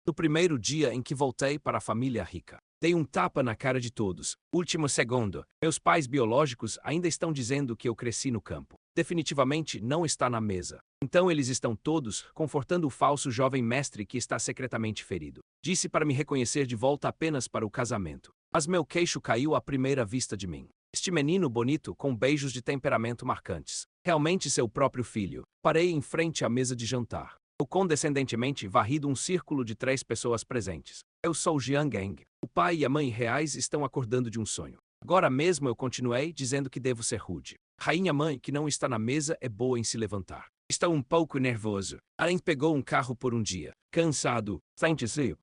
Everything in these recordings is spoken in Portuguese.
No primeiro dia em que voltei para a família rica, dei um tapa na cara de todos. Último segundo, meus pais biológicos ainda estão dizendo que eu cresci no campo. Definitivamente não está na mesa. Então eles estão todos confortando o falso jovem mestre que está secretamente ferido. Disse para me reconhecer de volta apenas para o casamento. Mas meu queixo caiu à primeira vista de mim. Este menino bonito com beijos de temperamento marcantes. Realmente seu próprio filho. Parei em frente à mesa de jantar. Eu condescendentemente varrido um círculo de 3 pessoas presentes. Eu sou Jiang Eng. O pai e a mãe reais estão acordando de um sonho. Agora mesmo eu continuei dizendo que devo ser rude. Rainha mãe que não está na mesa é boa em se levantar. Estou um pouco nervoso. Além pegou um carro por um dia. Cansado. Sente-se.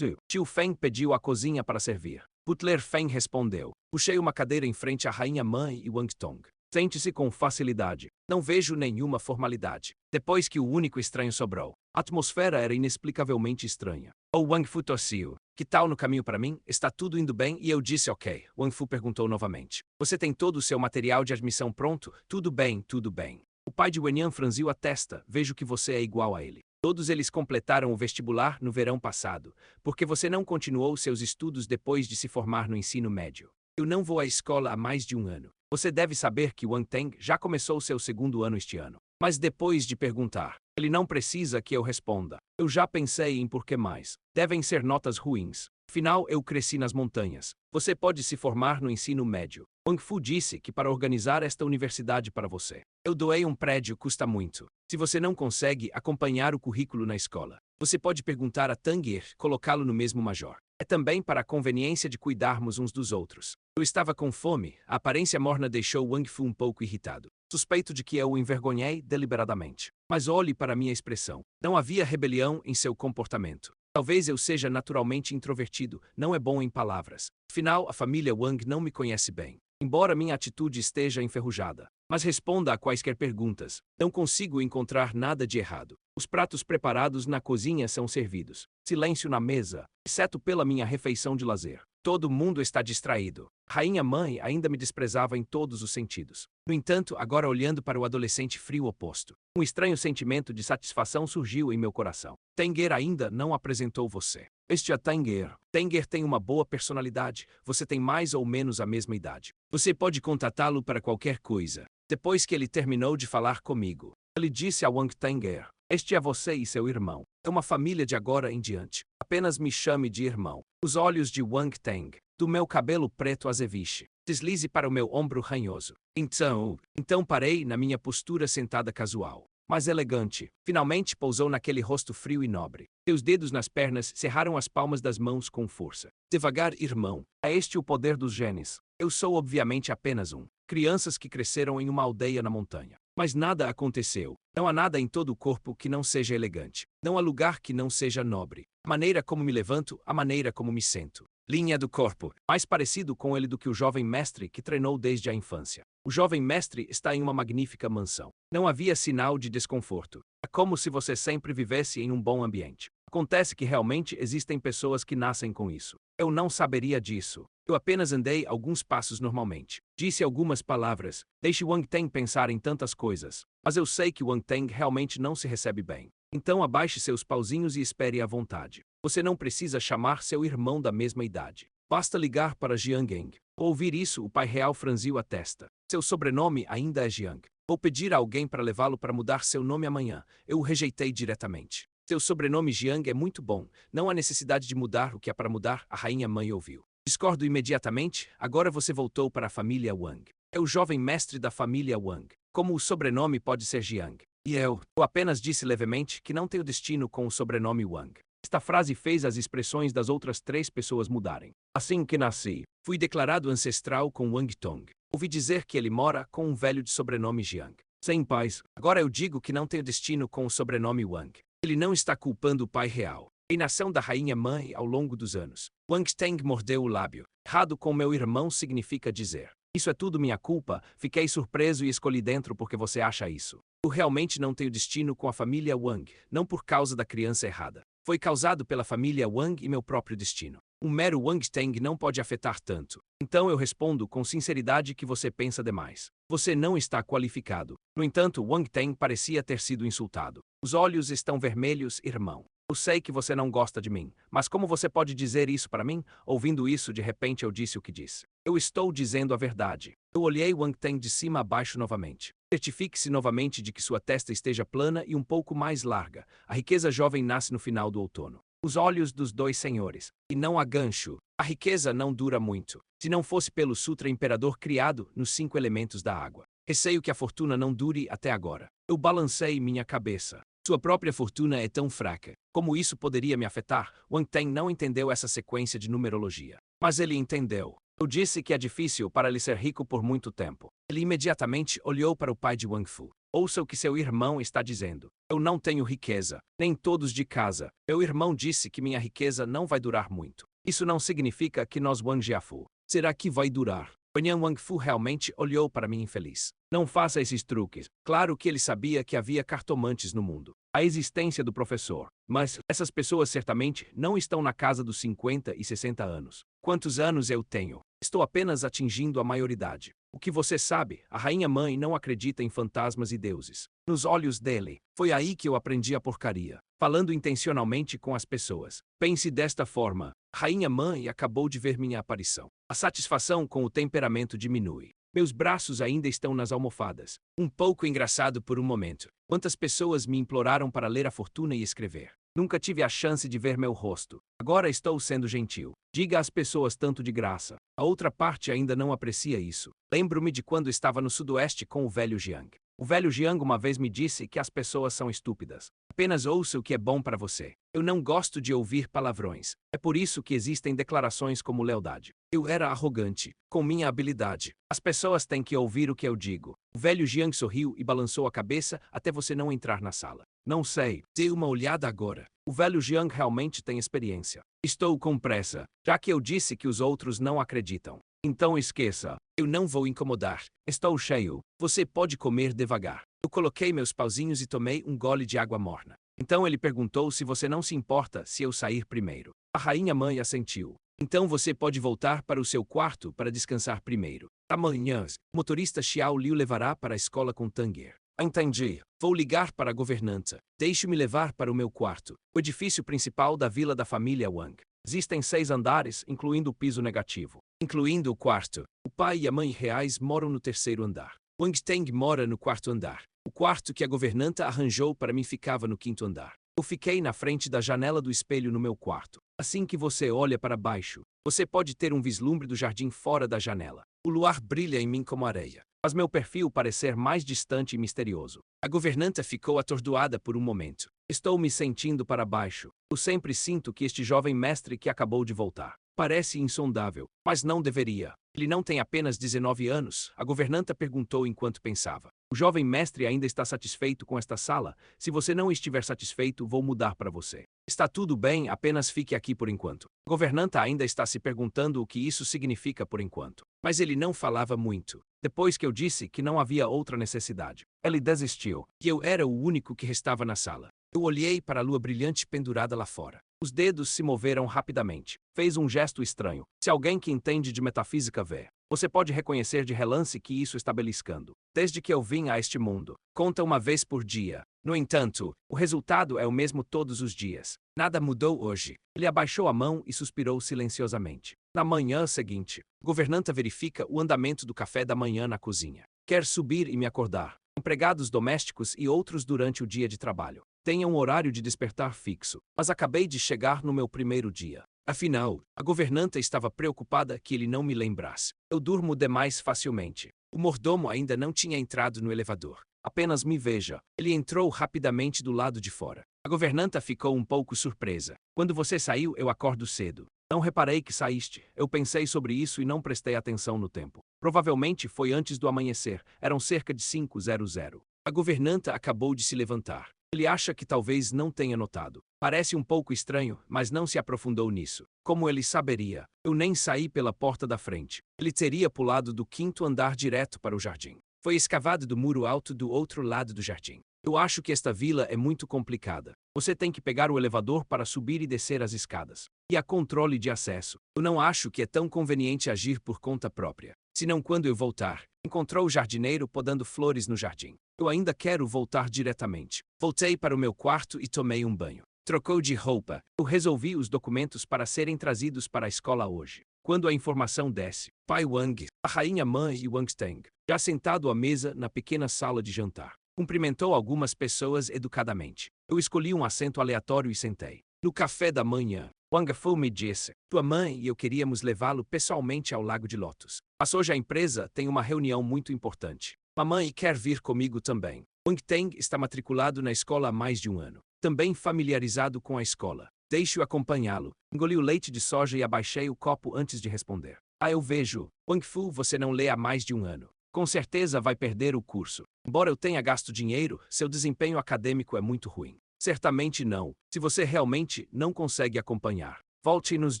Tio Feng pediu a cozinha para servir. Butler Feng respondeu. Puxei uma cadeira em frente à rainha mãe e Wang Tong. Sente-se com facilidade. Não vejo nenhuma formalidade. Depois que o único estranho sobrou, a atmosfera era inexplicavelmente estranha. O Wang Fu tossiu. Que tal no caminho para mim? Está tudo indo bem? E eu disse ok. Wang Fu perguntou novamente. Você tem todo o seu material de admissão pronto? Tudo bem, tudo bem. O pai de Wenyan franziu a testa. Vejo que você é igual a ele. Todos eles completaram o vestibular no verão passado. Porque você não continuou seus estudos depois de se formar no ensino médio? Eu não vou à escola há mais de um ano. Você deve saber que Wang Teng já começou seu segundo ano este ano. Mas depois de perguntar, ele não precisa que eu responda. Eu já pensei em por que mais. Devem ser notas ruins. Afinal, eu cresci nas montanhas. Você pode se formar no ensino médio. Wang Fu disse que para organizar esta universidade para você, eu doei um prédio, custa muito. Se você não consegue acompanhar o currículo na escola, você pode perguntar a Tanger, colocá-lo no mesmo major. É também para a conveniência de cuidarmos uns dos outros. Eu estava com fome, a aparência morna deixou Wang Fu um pouco irritado. Suspeito de que eu o envergonhei deliberadamente. Mas olhe para minha expressão. Não havia rebelião em seu comportamento. Talvez eu seja naturalmente introvertido, não é bom em palavras. Afinal, a família Wang não me conhece bem. Embora minha atitude esteja enferrujada. Mas responda a quaisquer perguntas. Não consigo encontrar nada de errado. Os pratos preparados na cozinha são servidos. Silêncio na mesa, exceto pela minha refeição de lazer. Todo mundo está distraído. Rainha mãe ainda me desprezava em todos os sentidos. No entanto, agora olhando para o adolescente frio oposto, um estranho sentimento de satisfação surgiu em meu coração. Tanger ainda não apresentou você. Este é Tanger. Tanger tem uma boa personalidade. Você tem mais ou menos a mesma idade. Você pode contatá-lo para qualquer coisa. Depois que ele terminou de falar comigo, ele disse a Wang Tanger. Este é você e seu irmão. É uma família de agora em diante. Apenas me chame de irmão. Os olhos de Wang Teng, do meu cabelo preto azeviche, deslize para o meu ombro ranhoso. Então parei na minha postura sentada casual, mas elegante. Finalmente pousou naquele rosto frio e nobre. Seus dedos nas pernas cerraram as palmas das mãos com força. Devagar, irmão. É este o poder dos genes. Eu sou obviamente apenas um. Crianças que cresceram em uma aldeia na montanha. Mas nada aconteceu. Não há nada em todo o corpo que não seja elegante. Não há lugar que não seja nobre. A maneira como me levanto, a maneira como me sento. Linha do corpo. Mais parecido com ele do que o jovem mestre que treinou desde a infância. O jovem mestre está em uma magnífica mansão. Não havia sinal de desconforto. É como se você sempre vivesse em um bom ambiente. Acontece que realmente existem pessoas que nascem com isso. Eu não saberia disso. Eu apenas andei alguns passos normalmente. Disse algumas palavras. Deixe Wang Teng pensar em tantas coisas. Mas eu sei que Wang Teng realmente não se recebe bem. Então abaixe seus pauzinhos e espere à vontade. Você não precisa chamar seu irmão da mesma idade. Basta ligar para Jiang Eng. Ao ouvir isso, o pai real franziu a testa. Seu sobrenome ainda é Jiang. Vou pedir a alguém para levá-lo para mudar seu nome amanhã. Eu o rejeitei diretamente. Seu sobrenome Jiang é muito bom. Não há necessidade de mudar o que é para mudar, a rainha mãe ouviu. Discordo imediatamente, agora você voltou para a família Wang. É o jovem mestre da família Wang. Como o sobrenome pode ser Jiang? E eu apenas disse levemente que não tenho destino com o sobrenome Wang. Esta frase fez as expressões das outras 3 pessoas mudarem. Assim que nasci, fui declarado ancestral com Wang Tong. Ouvi dizer que ele mora com um velho de sobrenome Jiang. Sem paz, agora eu digo que não tenho destino com o sobrenome Wang. Ele não está culpando o pai real. Reinação da rainha mãe ao longo dos anos. Wang Teng mordeu o lábio. Errado com meu irmão significa dizer. Isso é tudo minha culpa, fiquei surpreso e escolhi dentro porque você acha isso. Eu realmente não tenho destino com a família Wang, não por causa da criança errada. Foi causado pela família Wang e meu próprio destino. Um mero Wang Teng não pode afetar tanto. Então eu respondo com sinceridade que você pensa demais. Você não está qualificado. No entanto, Wang Teng parecia ter sido insultado. Os olhos estão vermelhos, irmão. Eu sei que você não gosta de mim, mas como você pode dizer isso para mim? Ouvindo isso, de repente eu disse o que disse. Eu estou dizendo a verdade. Eu olhei Wang Teng de cima a baixo novamente. Certifique-se novamente de que sua testa esteja plana e um pouco mais larga. A riqueza jovem nasce no final do outono. Os olhos dos dois senhores. E não há gancho. A riqueza não dura muito. Se não fosse pelo Sutra Imperador criado nos 5 elementos da água. Receio que a fortuna não dure até agora. Eu balancei minha cabeça. Sua própria fortuna é tão fraca. Como isso poderia me afetar? Wang Teng não entendeu essa sequência de numerologia. Mas ele entendeu. Eu disse que é difícil para ele ser rico por muito tempo. Ele imediatamente olhou para o pai de Wang Fu. Ouça o que seu irmão está dizendo. Eu não tenho riqueza, nem todos de casa. Meu irmão disse que minha riqueza não vai durar muito. Isso não significa que nós Wang Jiafu. Será que vai durar? Banyan Wang Fu realmente olhou para mim infeliz. Não faça esses truques. Claro que ele sabia que havia cartomantes no mundo. A existência do professor. Mas essas pessoas certamente não estão na casa dos 50 e 60 anos. Quantos anos eu tenho? Estou apenas atingindo a maioridade. O que você sabe, a rainha-mãe não acredita em fantasmas e deuses. Nos olhos dele, foi aí que eu aprendi a porcaria. Falando intencionalmente com as pessoas. Pense desta forma. Rainha-mãe acabou de ver minha aparição. A satisfação com o temperamento diminui. Meus braços ainda estão nas almofadas. Um pouco engraçado por um momento. Quantas pessoas me imploraram para ler a fortuna e escrever. Nunca tive a chance de ver meu rosto. Agora estou sendo gentil. Diga às pessoas tanto de graça. A outra parte ainda não aprecia isso. Lembro-me de quando estava no sudoeste com o velho Jiang. O velho Jiang uma vez me disse que as pessoas são estúpidas. Apenas ouça o que é bom para você. Eu não gosto de ouvir palavrões. É por isso que existem declarações como lealdade. Eu era arrogante, com minha habilidade. As pessoas têm que ouvir o que eu digo. O velho Jiang sorriu e balançou a cabeça até você não entrar na sala. Não sei, dê uma olhada agora. O velho Jiang realmente tem experiência. Estou com pressa, já que eu disse que os outros não acreditam. Então esqueça, eu não vou incomodar. Estou cheio. Você pode comer devagar. Eu coloquei meus pauzinhos e tomei um gole de água morna. Então ele perguntou se você não se importa se eu sair primeiro. A rainha-mãe assentiu. Então você pode voltar para o seu quarto para descansar primeiro. Amanhã, o motorista Xiao Liu levará para a escola com Tanger. Entendi. Vou ligar para a governanta. Deixe-me levar para o meu quarto. O edifício principal da vila da família Wang. Existem 6 andares, incluindo o piso negativo. Incluindo o quarto. O pai e a mãe reais moram no 3º andar. Wang Teng mora no 4º andar. O quarto que a governanta arranjou para mim ficava no 5º andar. Eu fiquei na frente da janela do espelho no meu quarto. Assim que você olha para baixo, você pode ter um vislumbre do jardim fora da janela. O luar brilha em mim como areia. Faz meu perfil parecer mais distante e misterioso. A governanta ficou atordoada por um momento. Estou me sentindo para baixo. Eu sempre sinto que este jovem mestre que acabou de voltar parece insondável, mas não deveria. Ele não tem apenas 19 anos, a governanta perguntou enquanto pensava. O jovem mestre ainda está satisfeito com esta sala? Se você não estiver satisfeito, vou mudar para você. Está tudo bem, apenas fique aqui por enquanto. A governanta ainda está se perguntando o que isso significa por enquanto. Mas ele não falava muito. Depois que eu disse que não havia outra necessidade, ele desistiu, e eu era o único que restava na sala. Eu olhei para a lua brilhante pendurada lá fora. Os dedos se moveram rapidamente. Fez um gesto estranho. Se alguém que entende de metafísica vê, você pode reconhecer de relance que isso está beliscando. Desde que eu vim a este mundo, conta uma vez por dia. No entanto, o resultado é o mesmo todos os dias. Nada mudou hoje. Ele abaixou a mão e suspirou silenciosamente. Na manhã seguinte, a governanta verifica o andamento do café da manhã na cozinha. Quer subir e me acordar. Empregados domésticos e outros durante o dia de trabalho. Tenha um horário de despertar fixo, mas acabei de chegar no meu primeiro dia. Afinal, a governanta estava preocupada que ele não me lembrasse. Eu durmo demais facilmente. O mordomo ainda não tinha entrado no elevador. Apenas me veja. Ele entrou rapidamente do lado de fora. A governanta ficou um pouco surpresa. Quando você saiu, eu acordo cedo. Não reparei que saíste. Eu pensei sobre isso e não prestei atenção no tempo. Provavelmente foi antes do amanhecer. Eram cerca de 5:00. A governanta acabou de se levantar. Ele acha que talvez não tenha notado. Parece um pouco estranho, mas não se aprofundou nisso. Como ele saberia? Eu nem saí pela porta da frente. Ele teria pulado do 5º andar direto para o jardim. Foi escavado do muro alto do outro lado do jardim. Eu acho que esta vila é muito complicada. Você tem que pegar o elevador para subir e descer as escadas. E há controle de acesso. Eu não acho que é tão conveniente agir por conta própria. Senão quando eu voltar, encontrou o jardineiro podando flores no jardim. Eu ainda quero voltar diretamente. Voltei para o meu quarto e tomei um banho. Trocou de roupa. Eu resolvi os documentos para serem trazidos para a escola hoje. Quando a informação desce, pai Wang, a rainha mãe e Wang Teng, já sentado à mesa na pequena sala de jantar, cumprimentou algumas pessoas educadamente. Eu escolhi um assento aleatório e sentei. No café da manhã, Wang Fu me disse: tua mãe e eu queríamos levá-lo pessoalmente ao Lago de Lotus. Mas hoje a empresa tem uma reunião muito importante. Mamãe quer vir comigo também. Wang Teng está matriculado na escola há mais de um ano. Também familiarizado com a escola. Deixe-o acompanhá-lo. Engoli o leite de soja e abaixei o copo antes de responder. Eu vejo. Wang Fu, você não lê há mais de um ano. Com certeza vai perder o curso. Embora eu tenha gasto dinheiro, seu desempenho acadêmico é muito ruim. Certamente não, se você realmente não consegue acompanhar. Volte e nos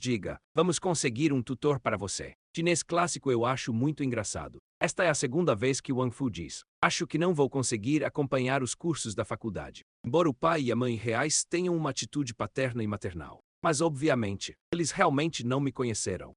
diga, vamos conseguir um tutor para você. Chinês clássico eu acho muito engraçado. Esta é a segunda vez que Wang Fu diz. Acho que não vou conseguir acompanhar os cursos da faculdade. Embora o pai e a mãe reais tenham uma atitude paterna e maternal. Mas obviamente, eles realmente não me conheceram.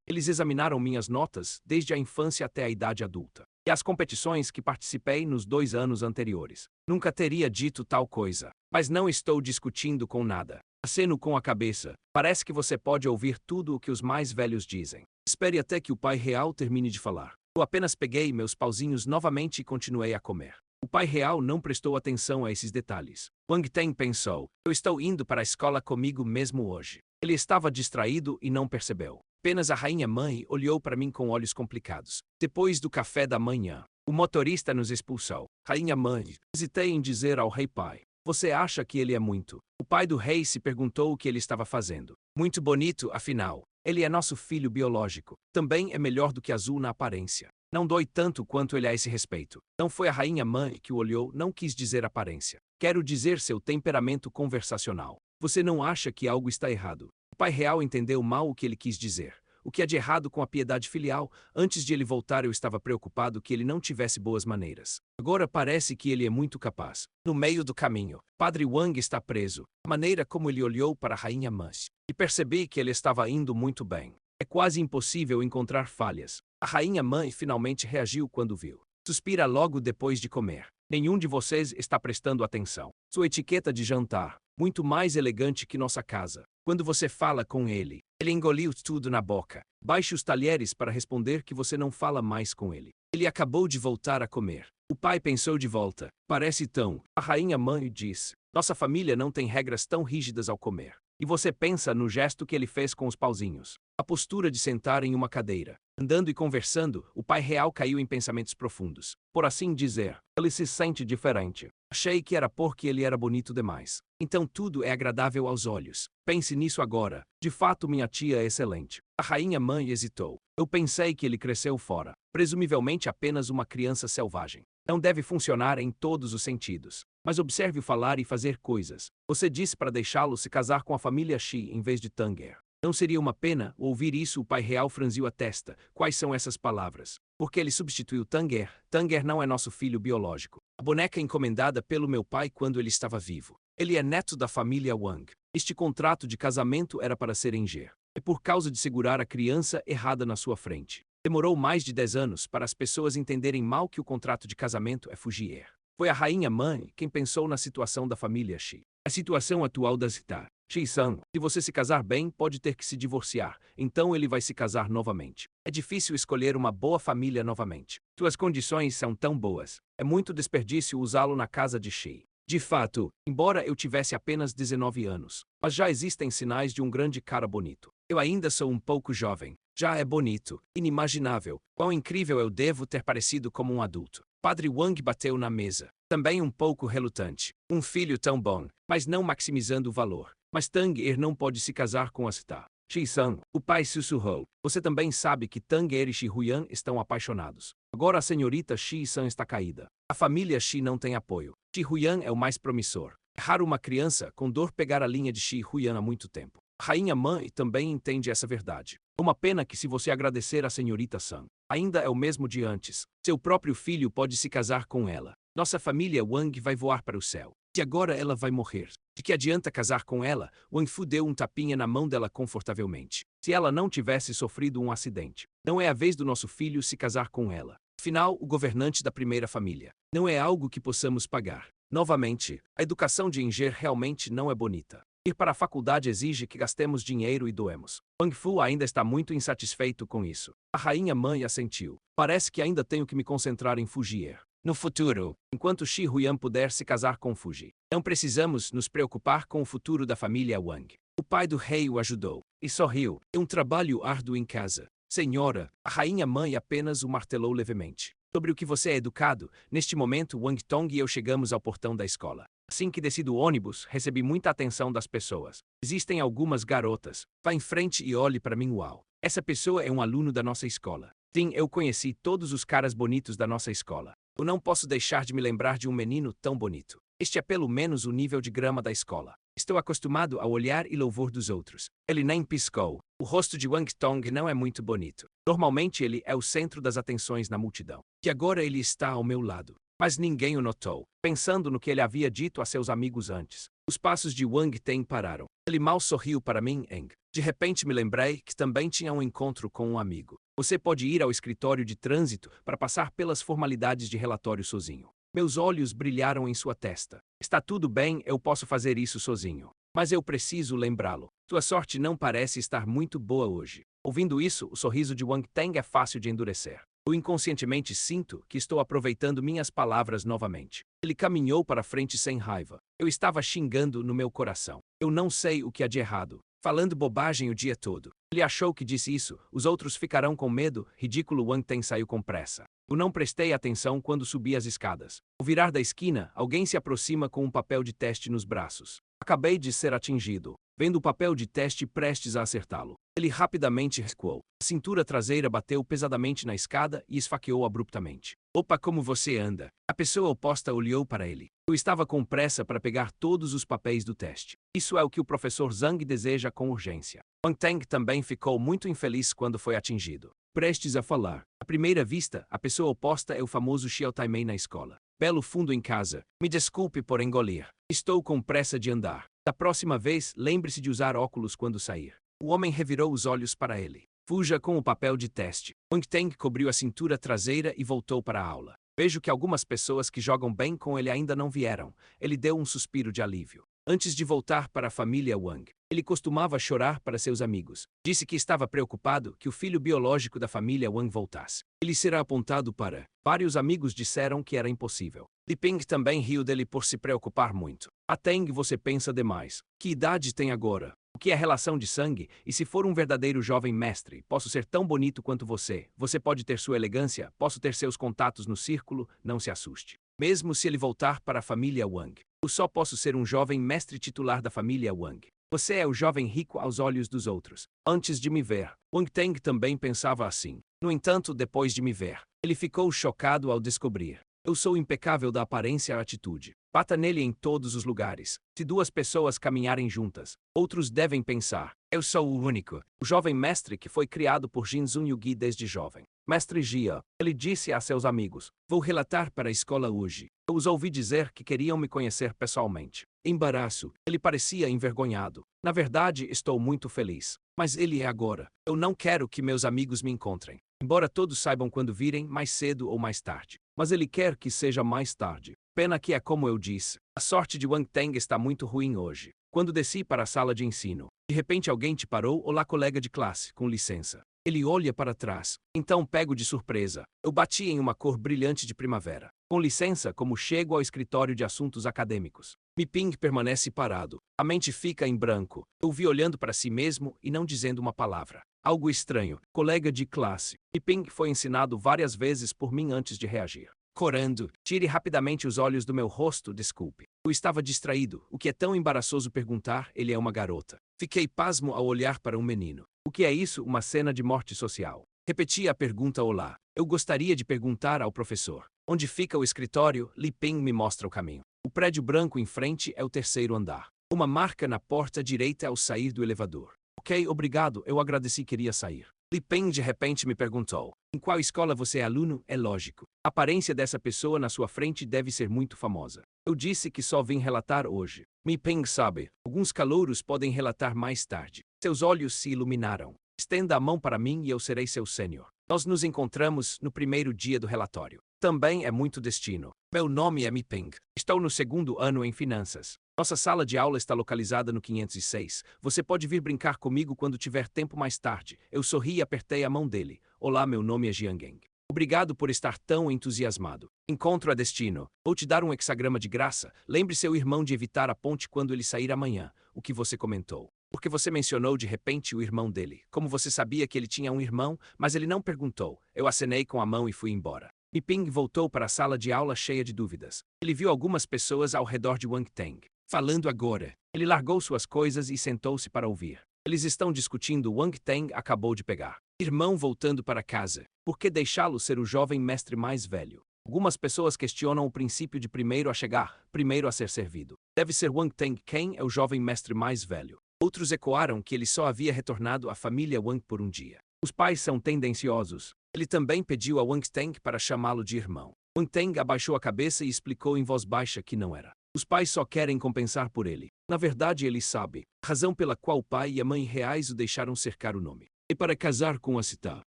Eles examinaram minhas notas desde a infância até a idade adulta. E as competições que participei nos 2 anos anteriores. Nunca teria dito tal coisa. Mas não estou discutindo com nada. Aceno com a cabeça. Parece que você pode ouvir tudo o que os mais velhos dizem. Espere até que o pai real termine de falar. Eu apenas peguei meus pauzinhos novamente e continuei a comer. O pai real não prestou atenção a esses detalhes. Wang Teng pensou, eu estou indo para a escola comigo mesmo hoje. Ele estava distraído e não percebeu. Apenas a rainha mãe olhou para mim com olhos complicados. Depois do café da manhã, o motorista nos expulsou. Rainha mãe, hesitei em dizer ao rei pai. Você acha que ele é muito? O pai do rei se perguntou o que ele estava fazendo. Muito bonito, afinal. Ele é nosso filho biológico. Também é melhor do que azul na aparência. Não dói tanto quanto ele a esse respeito. Não foi a rainha mãe que o olhou, não quis dizer aparência. Quero dizer seu temperamento conversacional. Você não acha que algo está errado? O pai real entendeu mal o que ele quis dizer. O que há de errado com a piedade filial? Antes de ele voltar eu estava preocupado que ele não tivesse boas maneiras. Agora parece que ele é muito capaz. No meio do caminho, Padre Wang está preso. A maneira como ele olhou para a rainha mãe. E percebi que ele estava indo muito bem. É quase impossível encontrar falhas. A rainha mãe finalmente reagiu quando viu. Suspira logo depois de comer. Nenhum de vocês está prestando atenção. Sua etiqueta de jantar, muito mais elegante que nossa casa. Quando você fala com ele, ele engoliu tudo na boca. Baixe os talheres para responder que você não fala mais com ele. Ele acabou de voltar a comer. O pai pensou de volta. Parece tão. A rainha mãe diz. Nossa família não tem regras tão rígidas ao comer. E você pensa no gesto que ele fez com os pauzinhos. A postura de sentar em uma cadeira. Andando e conversando, o pai real caiu em pensamentos profundos. Por assim dizer, ele se sente diferente. Achei que era porque ele era bonito demais. Então tudo é agradável aos olhos. Pense nisso agora. De fato minha tia é excelente. A rainha mãe hesitou. Eu pensei que ele cresceu fora. Presumivelmente apenas uma criança selvagem. Não deve funcionar em todos os sentidos. Mas observe-o falar e fazer coisas. Você disse para deixá-lo se casar com a família Shi em vez de Tanger. Não seria uma pena ouvir isso? O pai real franziu a testa. Quais são essas palavras? Porque ele substituiu Tanger. Tanger não é nosso filho biológico. A boneca encomendada pelo meu pai quando ele estava vivo. Ele é neto da família Wang. Este contrato de casamento era para ser em Ger. É por causa de segurar a criança errada na sua frente. Demorou mais de 10 anos para as pessoas entenderem mal que o contrato de casamento é fugir. Foi a rainha mãe quem pensou na situação da família Shi. A situação atual da Zita. Shi-san, se você se casar bem, pode ter que se divorciar, então ele vai se casar novamente. É difícil escolher uma boa família novamente. Suas condições são tão boas. É muito desperdício usá-lo na casa de Shi. De fato, embora eu tivesse apenas 19 anos, mas já existem sinais de um grande cara bonito. Eu ainda sou um pouco jovem. Já é bonito, inimaginável. Quão incrível eu devo ter parecido como um adulto. Padre Wang bateu na mesa, também um pouco relutante. Um filho tão bom, mas não maximizando o valor. Mas Tanger não pode se casar com a Sita. Shi-san, o pai sussurrou. Você também sabe que Tanger e Shi Huyan estão apaixonados. Agora a senhorita Shi-san está caída. A família Shi não tem apoio. Shi Huyan é o mais promissor. É raro uma criança com dor pegar a linha de Shi Huyan há muito tempo. A rainha mãe também entende essa verdade. É uma pena que se você agradecer a senhorita San, ainda é o mesmo de antes. Seu próprio filho pode se casar com ela. Nossa família Wang vai voar para o céu. E agora ela vai morrer. De que adianta casar com ela? Wang Fu deu um tapinha na mão dela confortavelmente. Se ela não tivesse sofrido um acidente. Não é a vez do nosso filho se casar com ela. Afinal, o governante da primeira família. Não é algo que possamos pagar. Novamente, a educação de Inger realmente não é bonita. Ir para a faculdade exige que gastemos dinheiro e doemos. Wang Fu ainda está muito insatisfeito com isso. A rainha mãe assentiu. Parece que ainda tenho que me concentrar em fugir. No futuro, enquanto Shi Huyan puder se casar com Fuji, não precisamos nos preocupar com o futuro da família Wang. O pai do rei o ajudou e sorriu. É um trabalho árduo em casa. Senhora, a rainha mãe apenas o martelou levemente. Sobre o que você é educado, neste momento Wang Tong e eu chegamos ao portão da escola. Assim que desci do ônibus, recebi muita atenção das pessoas. Existem algumas garotas. Vá em frente e olhe para mim, uau. Essa pessoa é um aluno da nossa escola. Sim, eu conheci todos os caras bonitos da nossa escola. Eu não posso deixar de me lembrar de um menino tão bonito. Este é pelo menos o nível de grama da escola. Estou acostumado ao olhar e louvor dos outros. Ele nem piscou. O rosto de Wang Tong não é muito bonito. Normalmente ele é o centro das atenções na multidão. E agora ele está ao meu lado. Mas ninguém o notou, pensando no que ele havia dito a seus amigos antes. Os passos de Wang Teng pararam. Ele mal sorriu para mim, Eng. De repente me lembrei que também tinha um encontro com um amigo. Você pode ir ao escritório de trânsito para passar pelas formalidades de relatório sozinho. Meus olhos brilharam em sua testa. Está tudo bem, eu posso fazer isso sozinho. Mas eu preciso lembrá-lo. Sua sorte não parece estar muito boa hoje. Ouvindo isso, o sorriso de Wang Teng é fácil de endurecer. Eu inconscientemente sinto que estou aproveitando minhas palavras novamente. Ele caminhou para frente sem raiva. Eu estava xingando no meu coração. Eu não sei o que há de errado. Falando bobagem o dia todo. Ele achou que disse isso, os outros ficarão com medo. Ridículo. Wang Teng saiu com pressa. Eu não prestei atenção quando subi as escadas. Ao virar da esquina, alguém se aproxima com um papel de teste nos braços. Acabei de ser atingido. Vendo o papel de teste prestes a acertá-lo, ele rapidamente recuou. A cintura traseira bateu pesadamente na escada e esfaqueou abruptamente. Opa, como você anda? A pessoa oposta olhou para ele. Eu estava com pressa para pegar todos os papéis do teste. Isso é o que o professor Zhang deseja com urgência. Wang Teng também ficou muito infeliz quando foi atingido. Prestes a falar. À primeira vista, a pessoa oposta é o famoso Xiao Taimei na escola. Belo fundo em casa. Me desculpe por engolir. Estou com pressa de andar. Da próxima vez, lembre-se de usar óculos quando sair. O homem revirou os olhos para ele. Fuja com o papel de teste. Wang Teng cobriu a cintura traseira e voltou para a aula. Vejo que algumas pessoas que jogam bem com ele ainda não vieram. Ele deu um suspiro de alívio. Antes de voltar para a família Wang, ele costumava chorar para seus amigos. Disse que estava preocupado que o filho biológico da família Wang voltasse. Ele será apontado para... Vários amigos disseram que era impossível. Li Ping também riu dele por se preocupar muito. A Teng, você pensa demais. Que idade tem agora? O que é relação de sangue? E se for um verdadeiro jovem mestre, posso ser tão bonito quanto você. Você pode ter sua elegância, posso ter seus contatos no círculo, não se assuste. Mesmo se ele voltar para a família Wang, eu só posso ser um jovem mestre titular da família Wang. Você é o jovem rico aos olhos dos outros. Antes de me ver, Wang Teng também pensava assim. No entanto, depois de me ver, ele ficou chocado ao descobrir. Eu sou impecável da aparência à atitude. Bata nele em todos os lugares. Se duas pessoas caminharem juntas, outros devem pensar, eu sou o único. O jovem mestre que foi criado por Jin Zun Yugi desde jovem. Mestre Jia, ele disse a seus amigos, vou relatar para a escola hoje. Eu os ouvi dizer que queriam me conhecer pessoalmente. Embaraço, ele parecia envergonhado. Na verdade, estou muito feliz. Mas ele é agora. Eu não quero que meus amigos me encontrem. Embora todos saibam quando virem, mais cedo ou mais tarde. Mas ele quer que seja mais tarde. Pena que é como eu disse. A sorte de Wang Teng está muito ruim hoje. Quando desci para a sala de ensino, de repente alguém te parou. Olá, colega de classe, com licença. Ele olha para trás. Então pego de surpresa. Eu bati em uma cor brilhante de primavera. Com licença, como chego ao escritório de assuntos acadêmicos. Mi Ping permanece parado. A mente fica em branco. Eu vi olhando para si mesmo e não dizendo uma palavra. Algo estranho. Colega de classe. Mi Ping foi ensinado várias vezes por mim antes de reagir. Corando, tire rapidamente os olhos do meu rosto, desculpe. Eu estava distraído. O que é tão embaraçoso perguntar, ele é uma garota. Fiquei pasmo ao olhar para um menino. O que é isso? Uma cena de morte social. Repeti a pergunta olá. Eu gostaria de perguntar ao professor. Onde fica o escritório? Li Ping me mostra o caminho. O prédio branco em frente é o terceiro andar. Uma marca na porta direita ao sair do elevador. Ok, obrigado, eu agradeci, queria sair. Li Ping de repente me perguntou. Em qual escola você é aluno? É lógico. A aparência dessa pessoa na sua frente deve ser muito famosa. Eu disse que só vim relatar hoje. Mi Ping sabe, alguns calouros podem relatar mais tarde. Seus olhos se iluminaram. Estenda a mão para mim e eu serei seu sênior. Nós nos encontramos no primeiro dia do relatório. Também é muito destino. Meu nome é Mi Ping. Estou no segundo ano em finanças. Nossa sala de aula está localizada no 506. Você pode vir brincar comigo quando tiver tempo mais tarde. Eu sorri e apertei a mão dele. Olá, meu nome é Jiangeng. Obrigado por estar tão entusiasmado. Encontro a destino. Vou te dar um hexagrama de graça. Lembre seu irmão de evitar a ponte quando ele sair amanhã. O que você comentou? Porque você mencionou de repente o irmão dele. Como você sabia que ele tinha um irmão, mas ele não perguntou. Eu acenei com a mão e fui embora. Mi Ping voltou para a sala de aula cheia de dúvidas. Ele viu algumas pessoas ao redor de Wang Teng. Falando agora. Ele largou suas coisas e sentou-se para ouvir. Eles estão discutindo. Wang Teng acabou de pegar. Irmão voltando para casa. Por que deixá-lo ser o jovem mestre mais velho? Algumas pessoas questionam o princípio de primeiro a chegar, primeiro a ser servido. Deve ser Wang Teng quem é o jovem mestre mais velho. Outros ecoaram que ele só havia retornado à família Wang por um dia. Os pais são tendenciosos. Ele também pediu a Wang Teng para chamá-lo de irmão. Wang Teng abaixou a cabeça e explicou em voz baixa que não era. Os pais só querem compensar por ele. Na verdade, ele sabe a razão pela qual o pai e a mãe reais o deixaram cercar o nome. E para casar com a Cita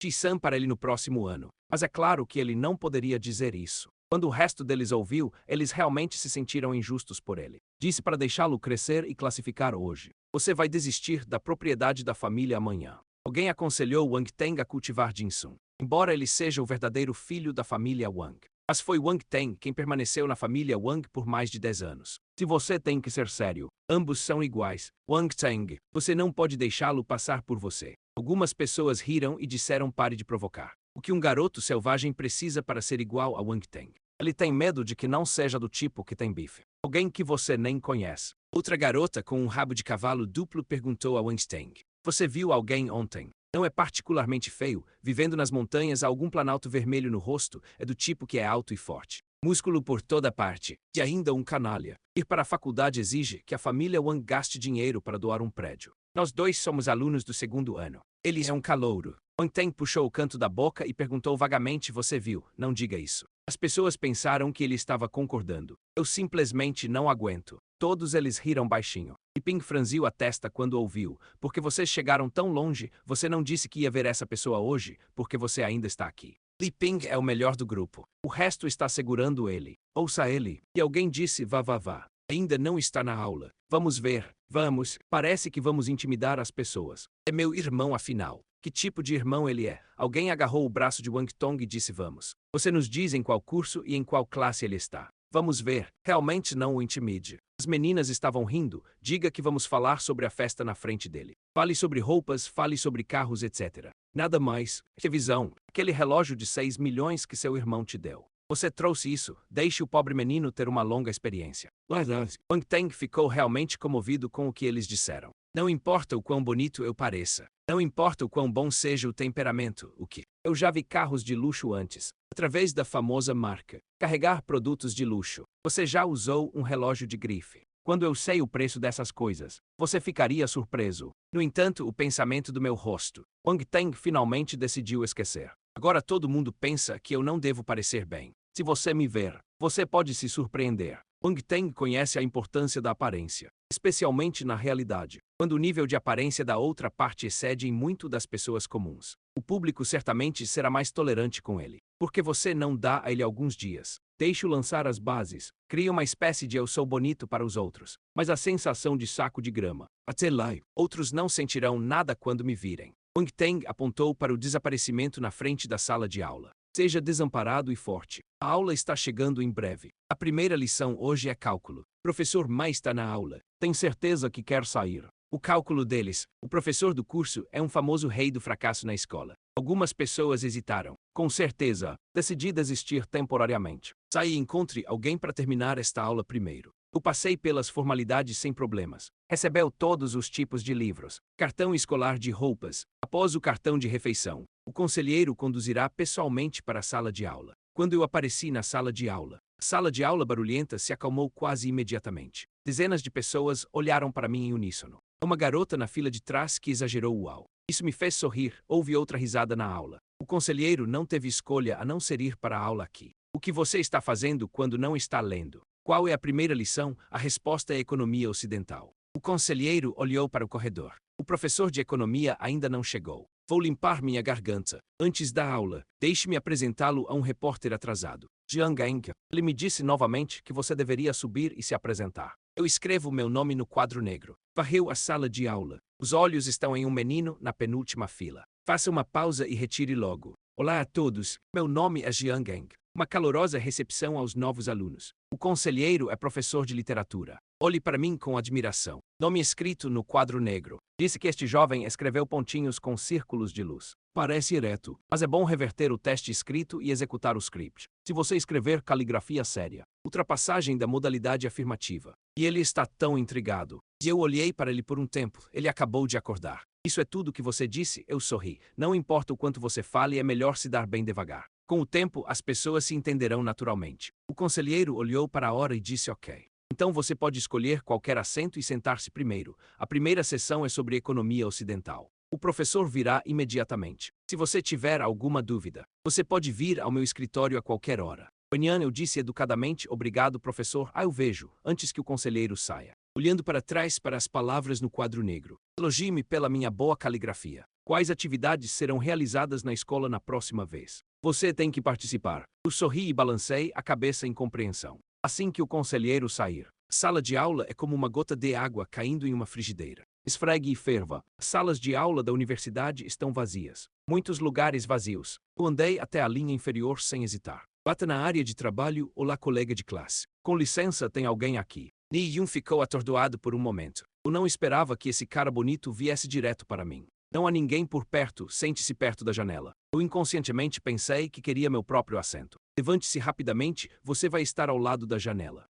Ji-san para ele no próximo ano. Mas é claro que ele não poderia dizer isso. Quando o resto deles ouviu, eles realmente se sentiram injustos por ele. Disse para deixá-lo crescer e classificar hoje. Você vai desistir da propriedade da família amanhã. Alguém aconselhou Wang Teng a cultivar ginseng, embora ele seja o verdadeiro filho da família Wang. Mas foi Wang Teng quem permaneceu na família Wang por mais de 10 anos. Se você tem que ser sério, ambos são iguais. Wang Teng, você não pode deixá-lo passar por você. Algumas pessoas riram e disseram pare de provocar. O que um garoto selvagem precisa para ser igual a Wang Teng? Ele tem medo de que não seja do tipo que tem bife. Alguém que você nem conhece. Outra garota com um rabo de cavalo duplo perguntou a Wang Teng. Você viu alguém ontem? Não é particularmente feio, vivendo nas montanhas há algum planalto vermelho no rosto, é do tipo que é alto e forte. Músculo por toda parte, e ainda um canalha. Ir para a faculdade exige que a família Wang gaste dinheiro para doar um prédio. Nós dois somos alunos do segundo ano. Ele é um calouro. Wang Teng puxou o canto da boca e perguntou vagamente: você viu? Não diga isso. As pessoas pensaram que ele estava concordando. Eu simplesmente não aguento. Todos eles riram baixinho. E Ping franziu a testa quando ouviu. Porque vocês chegaram tão longe, você não disse que ia ver essa pessoa hoje, porque você ainda está aqui. Li Ping é o melhor do grupo. O resto está segurando ele. Ouça ele. E alguém disse vá vá vá. Ainda não está na aula. Vamos ver. Vamos. Parece que vamos intimidar as pessoas. É meu irmão afinal. Que tipo de irmão ele é? Alguém agarrou o braço de Wang Tong e disse vamos. Você nos diz em qual curso e em qual classe ele está. Vamos ver. Realmente não o intimide. As meninas estavam rindo. Diga que vamos falar sobre a festa na frente dele. Fale sobre roupas, fale sobre carros, etc. Nada mais. Revisão. Aquele relógio de 6 milhões que seu irmão te deu. Você trouxe isso. Deixe o pobre menino ter uma longa experiência. Wang Teng ficou realmente comovido com o que eles disseram. Não importa o quão bonito eu pareça. Não importa o quão bom seja o temperamento, o que. Eu já vi carros de luxo antes, através da famosa marca. Carregar produtos de luxo. Você já usou um relógio de grife. Quando eu sei o preço dessas coisas, você ficaria surpreso. No entanto, o pensamento do meu rosto. Wang Teng finalmente decidiu esquecer. Agora todo mundo pensa que eu não devo parecer bem. Se você me ver, você pode se surpreender. Wang Teng conhece a importância da aparência, especialmente na realidade, quando o nível de aparência da outra parte excede em muito das pessoas comuns. O público certamente será mais tolerante com ele, porque você não dá a ele alguns dias. Deixe-o lançar as bases, cria uma espécie de eu sou bonito para os outros, mas a sensação de saco de grama. Até lá, outros não sentirão nada quando me virem. Wang Teng apontou para o desaparecimento na frente da sala de aula. Seja desamparado e forte. A aula está chegando em breve. A primeira lição hoje é cálculo. O professor Mai está na aula. Tem certeza que quer sair. O cálculo deles, o professor do curso, é um famoso rei do fracasso na escola. Algumas pessoas hesitaram. Com certeza, decidi desistir temporariamente. Saia e encontre alguém para terminar esta aula primeiro. Eu passei pelas formalidades sem problemas. Recebeu todos os tipos de livros, cartão escolar de roupas. Após o cartão de refeição, o conselheiro conduzirá pessoalmente para a sala de aula. Quando eu apareci na sala de aula, a sala de aula barulhenta se acalmou quase imediatamente. Dezenas de pessoas olharam para mim em uníssono. Uma garota na fila de trás que exagerou uau. Isso me fez sorrir. Houve outra risada na aula. O conselheiro não teve escolha a não ser ir para a aula aqui. O que você está fazendo quando não está lendo? Qual é a primeira lição? A resposta é economia ocidental. O conselheiro olhou para o corredor. O professor de economia ainda não chegou. Vou limpar minha garganta. Antes da aula, deixe-me apresentá-lo a um repórter atrasado. Jiang Eng. Ele me disse novamente que você deveria subir e se apresentar. Eu escrevo meu nome no quadro negro. Varreu a sala de aula. Os olhos estão em um menino na penúltima fila. Faça uma pausa e retire logo. Olá a todos, meu nome é Jiang Eng. Uma calorosa recepção aos novos alunos. O conselheiro é professor de literatura. Olhe para mim com admiração. Nome escrito no quadro negro. Disse que este jovem escreveu pontinhos com círculos de luz. Parece ereto, mas é bom reverter o teste escrito e executar o script. Se você escrever caligrafia séria, ultrapassagem da modalidade afirmativa. E ele está tão intrigado. E eu olhei para ele por um tempo. Ele acabou de acordar. Isso é tudo que você disse? Eu sorri. Não importa o quanto você fale, é melhor se dar bem devagar. Com o tempo, as pessoas se entenderão naturalmente. O conselheiro olhou para a hora e disse ok. Então você pode escolher qualquer assento e sentar-se primeiro. A primeira sessão é sobre economia ocidental. O professor virá imediatamente. Se você tiver alguma dúvida, você pode vir ao meu escritório a qualquer hora. Amanhã eu disse educadamente obrigado, professor. Eu vejo, antes que o conselheiro saia. Olhando para trás para as palavras no quadro negro. Elogie-me pela minha boa caligrafia. Quais atividades serão realizadas na escola na próxima vez? Você tem que participar. Eu sorri e balancei a cabeça em compreensão. Assim que o conselheiro sair, a sala de aula é como uma gota de água caindo em uma frigideira. Esfregue e ferva. As salas de aula da universidade estão vazias. Muitos lugares vazios. Eu andei até a linha inferior sem hesitar. Bata na área de trabalho. Olá, colega de classe. Com licença, tem alguém aqui? Ni Yun ficou atordoado por um momento. Eu não esperava que esse cara bonito viesse direto para mim. Não há ninguém por perto, sente-se perto da janela. Eu inconscientemente pensei que queria meu próprio assento. Levante-se rapidamente, você vai estar ao lado da janela.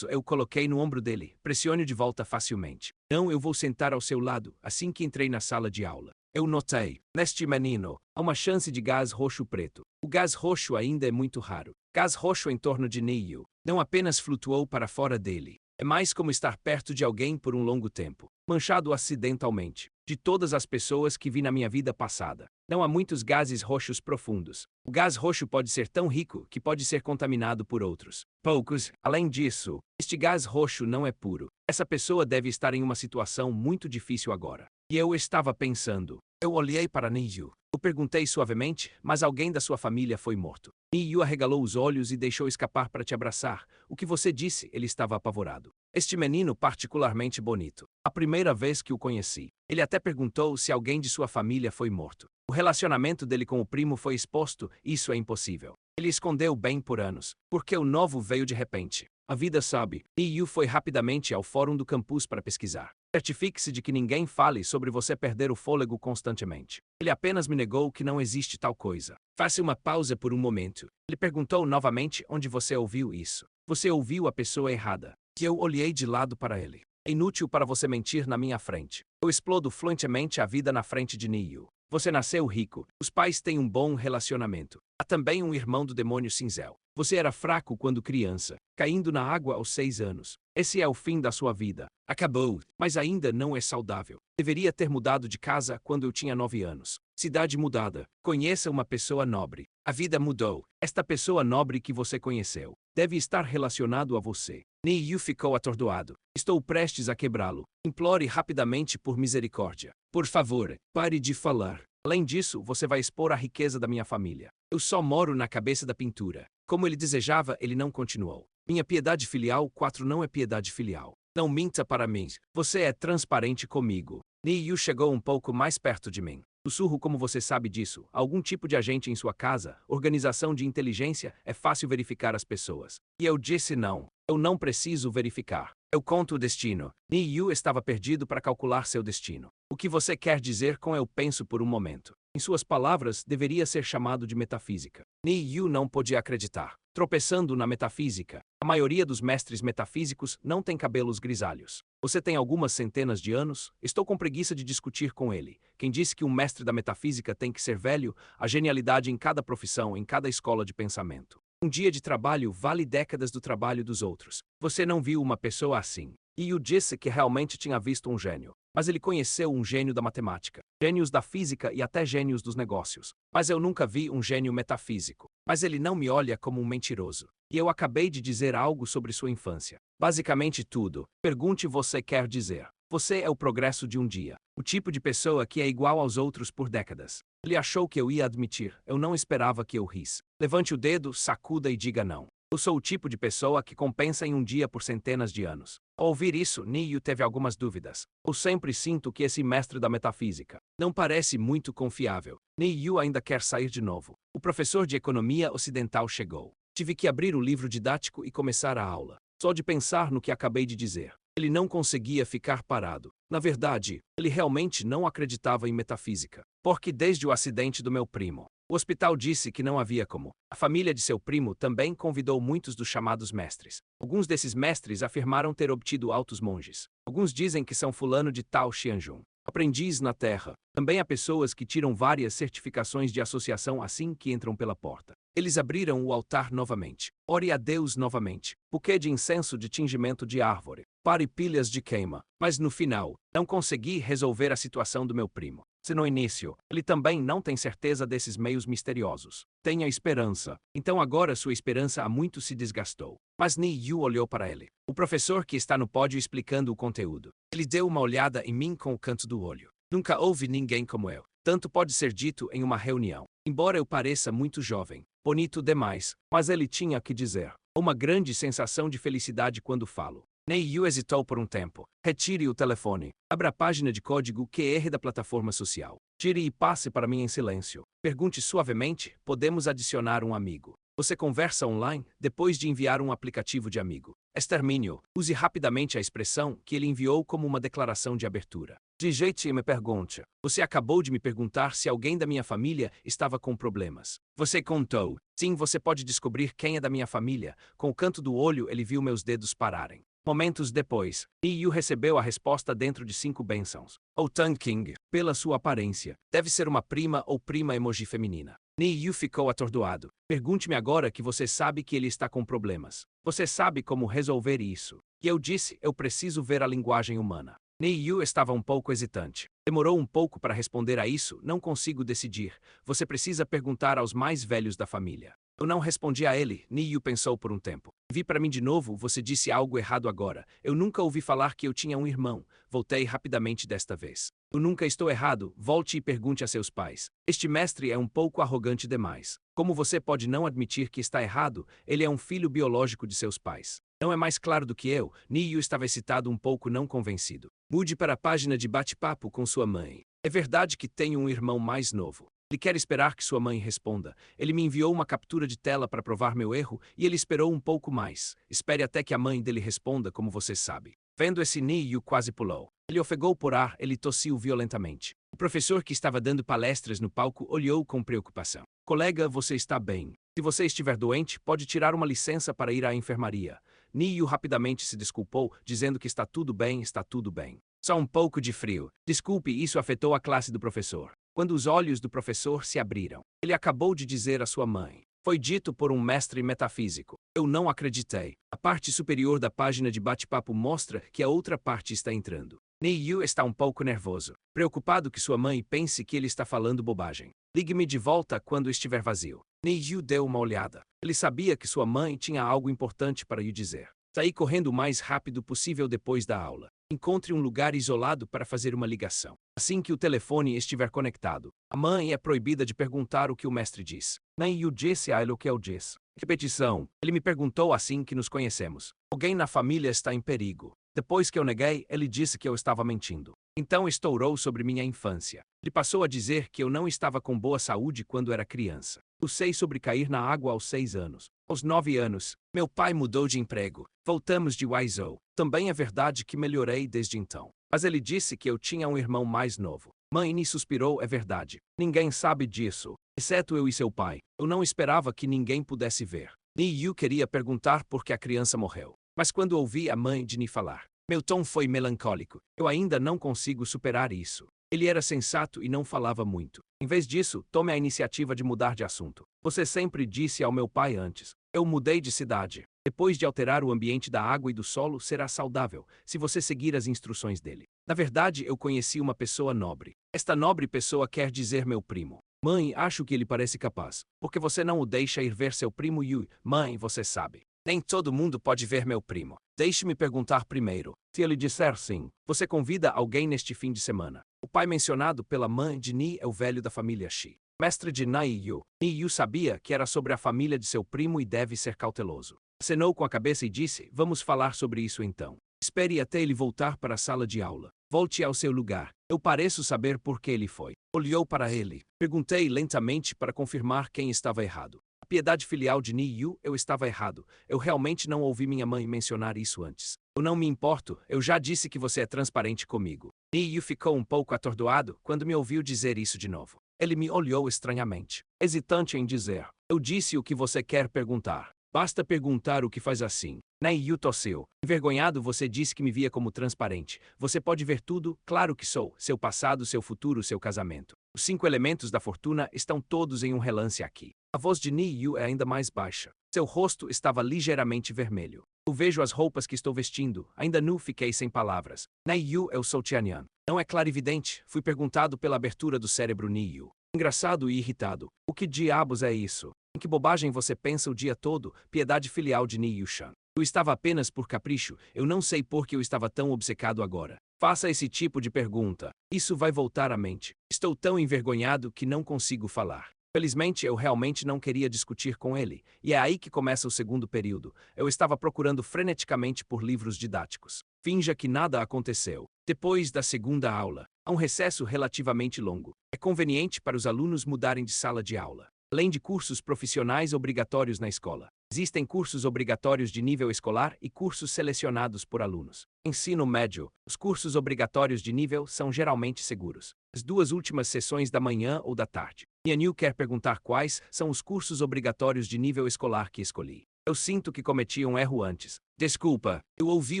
Eu coloquei no ombro dele. Pressione de volta facilmente. Não, eu vou sentar ao seu lado, assim que entrei na sala de aula. Eu notei, neste menino, há uma chance de gás roxo-preto. O gás roxo ainda é muito raro. Gás roxo em torno de Neil não apenas flutuou para fora dele. É mais como estar perto de alguém por um longo tempo, manchado acidentalmente. De todas as pessoas que vi na minha vida passada, não há muitos gases roxos profundos. O gás roxo pode ser tão rico que pode ser contaminado por outros. Poucos. Além disso, este gás roxo não é puro. Essa pessoa deve estar em uma situação muito difícil agora. E eu estava pensando. Eu olhei para Niyu. Eu perguntei suavemente, mas alguém da sua família foi morto. Niyu arregalou os olhos e deixou escapar para te abraçar. O que você disse? Ele estava apavorado. Este menino particularmente bonito. A primeira vez que o conheci, ele até perguntou se alguém de sua família foi morto. O relacionamento dele com o primo foi exposto, isso é impossível. Ele escondeu bem por anos, porque o novo veio de repente. A vida sabe. Niyu foi rapidamente ao fórum do campus para pesquisar. Certifique-se de que ninguém fale sobre você perder o fôlego constantemente. Ele apenas me negou que não existe tal coisa. Faça uma pausa por um momento. Ele perguntou novamente onde você ouviu isso. Você ouviu a pessoa errada. E eu olhei de lado para ele. É inútil para você mentir na minha frente. Eu explodo fluentemente a vida na frente de Niyu. Você nasceu rico. Os pais têm um bom relacionamento. Há também um irmão do demônio cinzel. Você era fraco quando criança, caindo na água aos 6 anos. Esse é o fim da sua vida. Acabou, mas ainda não é saudável. Deveria ter mudado de casa quando eu tinha 9 anos. Cidade mudada. Conheça uma pessoa nobre. A vida mudou. Esta pessoa nobre que você conheceu deve estar relacionado a você. Niyu ficou atordoado. Estou prestes a quebrá-lo. Implore rapidamente por misericórdia. Por favor, pare de falar. Além disso, você vai expor a riqueza da minha família. Eu só moro na cabeça da pintura. Como ele desejava, ele não continuou. Minha piedade filial 4 não é piedade filial. Não minta para mim. Você é transparente comigo. Niyu chegou um pouco mais perto de mim. Sussurro, como você sabe disso. Algum tipo de agente em sua casa, organização de inteligência, é fácil verificar as pessoas. E eu disse não. Eu não preciso verificar. Eu conto o destino. Niyu estava perdido para calcular seu destino. O que você quer dizer com eu penso por um momento? Em suas palavras, deveria ser chamado de metafísica. Niyu não podia acreditar. Tropeçando na metafísica. A maioria dos mestres metafísicos não tem cabelos grisalhos. Você tem algumas centenas de anos? Estou com preguiça de discutir com ele. Quem disse que um mestre da metafísica tem que ser velho? A genialidade em cada profissão, em cada escola de pensamento. Um dia de trabalho vale décadas do trabalho dos outros. Você não viu uma pessoa assim. Yu disse que realmente tinha visto um gênio. Mas ele conheceu um gênio da matemática, gênios da física e até gênios dos negócios. Mas eu nunca vi um gênio metafísico. Mas ele não me olha como um mentiroso. E eu acabei de dizer algo sobre sua infância. Basicamente tudo. Pergunte você quer dizer. Você é o progresso de um dia. O tipo de pessoa que é igual aos outros por décadas. Ele achou que eu ia admitir. Eu não esperava que eu risse. Levante o dedo, sacuda e diga não. Eu sou o tipo de pessoa que compensa em um dia por centenas de anos. Ao ouvir isso, Niyu teve algumas dúvidas. Eu sempre sinto que esse mestre da metafísica não parece muito confiável. Niyu ainda quer sair de novo. O professor de economia ocidental chegou. Tive que abrir o livro didático e começar a aula. Só de pensar no que acabei de dizer. Ele não conseguia ficar parado. Na verdade, ele realmente não acreditava em metafísica. Porque desde o acidente do meu primo, o hospital disse que não havia como. A família de seu primo também convidou muitos dos chamados mestres. Alguns desses mestres afirmaram ter obtido altos monges. Alguns dizem que são fulano de tal Xianjun, aprendiz na terra. Também há pessoas que tiram várias certificações de associação assim que entram pela porta. Eles abriram o altar novamente. Ore a Deus novamente. Buquê de incenso de tingimento de árvore. Pare pilhas de queima. Mas no final, não consegui resolver a situação do meu primo. Se no início, ele também não tem certeza desses meios misteriosos. Tenha esperança. Então agora sua esperança há muito se desgastou. Mas Niyu olhou para ele. O professor que está no pódio explicando o conteúdo. Ele deu uma olhada em mim com o canto do olho. Nunca houve ninguém como eu. Tanto pode ser dito em uma reunião. Embora eu pareça muito jovem, bonito demais, mas ele tinha que dizer. Uma grande sensação de felicidade quando falo. Niyu hesitou por um tempo. Retire o telefone. Abra a página de código QR da plataforma social. Tire e passe para mim em silêncio. Pergunte suavemente, podemos adicionar um amigo. Você conversa online depois de enviar um aplicativo de amigo. Extermínio. Use rapidamente a expressão que ele enviou como uma declaração de abertura. Digite e me pergunte. Você acabou de me perguntar se alguém da minha família estava com problemas. Você contou. Sim, você pode descobrir quem é da minha família. Com o canto do olho ele viu meus dedos pararem. Momentos depois, Niyu recebeu a resposta dentro de 5 bênçãos. O Tang King, pela sua aparência, deve ser uma prima ou prima emoji feminina. Niyu ficou atordoado. Pergunte-me agora que você sabe que ele está com problemas. Você sabe como resolver isso. E eu disse, eu preciso ver a linguagem humana. Niyu estava um pouco hesitante. Demorou um pouco para responder a isso, não consigo decidir. Você precisa perguntar aos mais velhos da família. Eu não respondi a ele, Niyu pensou por um tempo. Vi para mim de novo, você disse algo errado agora. Eu nunca ouvi falar que eu tinha um irmão. Voltei rapidamente desta vez. Eu nunca estou errado, volte e pergunte a seus pais. Este mestre é um pouco arrogante demais. Como você pode não admitir que está errado? Ele é um filho biológico de seus pais. Não é mais claro do que eu? Niyu estava excitado um pouco não convencido. Mude para a página de bate-papo com sua mãe. É verdade que tenho um irmão mais novo. Ele quer esperar que sua mãe responda. Ele me enviou uma captura de tela para provar meu erro e ele esperou um pouco mais. Espere até que a mãe dele responda, como você sabe. Vendo esse, Niyu quase pulou. Ele ofegou por ar, ele tossiu violentamente. O professor que estava dando palestras no palco olhou com preocupação. Colega, você está bem. Se você estiver doente, pode tirar uma licença para ir à enfermaria. Niyu rapidamente se desculpou, dizendo que está tudo bem, está tudo bem. Só um pouco de frio. Desculpe, isso afetou a classe do professor. Quando os olhos do professor se abriram, ele acabou de dizer à sua mãe. Foi dito por um mestre metafísico. Eu não acreditei. A parte superior da página de bate-papo mostra que a outra parte está entrando. Niyu está um pouco nervoso, preocupado que sua mãe pense que ele está falando bobagem. Ligue-me de volta quando estiver vazio. Niyu deu uma olhada. Ele sabia que sua mãe tinha algo importante para lhe dizer. Saí correndo o mais rápido possível depois da aula. Encontre um lugar isolado para fazer uma ligação. Assim que o telefone estiver conectado, a mãe é proibida de perguntar o que o mestre diz. Niyu disse a ele o que eu disse. Repetição. Ele me perguntou assim que nos conhecemos. Alguém na família está em perigo. Depois que eu neguei, ele disse que eu estava mentindo. Então estourou sobre minha infância. Ele passou a dizer que eu não estava com boa saúde quando era criança. Eu sei sobre cair na água aos 6 anos. Aos 9 anos, meu pai mudou de emprego. Voltamos de Guizhou. Também é verdade que melhorei desde então. Mas ele disse que eu tinha um irmão mais novo. Mãe suspirou, é verdade. Ninguém sabe disso, exceto eu e seu pai. Eu não esperava que ninguém pudesse ver. Niyu queria perguntar por que a criança morreu. Mas quando ouvi a mãe de Ni falar, meu tom foi melancólico. Eu ainda não consigo superar isso. Ele era sensato e não falava muito. Em vez disso, tome a iniciativa de mudar de assunto. Você sempre disse ao meu pai antes. Eu mudei de cidade. Depois de alterar o ambiente da água e do solo, será saudável, se você seguir as instruções dele. Na verdade, eu conheci uma pessoa nobre. Esta nobre pessoa quer dizer meu primo. Mãe, acho que ele parece capaz. Por que você não o deixa ir ver seu primo Yui? Mãe, você sabe. Nem todo mundo pode ver meu primo. Deixe-me perguntar primeiro. Se ele disser sim, você convida alguém neste fim de semana. O pai mencionado pela mãe de Ni é o velho da família Shi. Mestre de Nai-Yu. Ni-Yu sabia que era sobre a família de seu primo e deve ser cauteloso. Acenou com a cabeça e disse, vamos falar sobre isso então. Espere até ele voltar para a sala de aula. Volte ao seu lugar. Eu pareço saber por que ele foi. Olhou para ele. Perguntei lentamente para confirmar quem estava errado. A piedade filial de Ni-Yu, eu estava errado. Eu realmente não ouvi minha mãe mencionar isso antes. Eu não me importo, eu já disse que você é transparente comigo. Ni-Yu ficou um pouco atordoado quando me ouviu dizer isso de novo. Ele me olhou estranhamente, hesitante em dizer, eu disse o que você quer perguntar. Basta perguntar o que faz assim. Ni-Yu tossiu. Envergonhado, você disse que me via como transparente. Você pode ver tudo, claro que sou. Seu passado, seu futuro, seu casamento. Os 5 elementos da fortuna estão todos em um relance aqui. A voz de Ni-Yu é ainda mais baixa. Seu rosto estava ligeiramente vermelho. Eu vejo as roupas que estou vestindo. Ainda nu, fiquei sem palavras. Ni-Yu, eu sou Tianyan. Não é clarividente? Fui perguntado pela abertura do cérebro Ni-Yu. Engraçado e irritado. O que diabos é isso? Em que bobagem você pensa o dia todo? Piedade filial de Ni-Yu-chan. Eu estava apenas por capricho. Eu não sei por que eu estava tão obcecado agora. Faça esse tipo de pergunta. Isso vai voltar à mente. Estou tão envergonhado que não consigo falar. Felizmente, eu realmente não queria discutir com ele, e é aí que começa o segundo período. Eu estava procurando freneticamente por livros didáticos. Finja que nada aconteceu. Depois da segunda aula, há um recesso relativamente longo. É conveniente para os alunos mudarem de sala de aula. Além de cursos profissionais obrigatórios na escola, existem cursos obrigatórios de nível escolar e cursos selecionados por alunos. Ensino médio. Os cursos obrigatórios de nível são geralmente seguros. As 2 últimas sessões da manhã ou da tarde. Yanyu quer perguntar quais são os cursos obrigatórios de nível escolar que escolhi. Eu sinto que cometi um erro antes. Desculpa, eu ouvi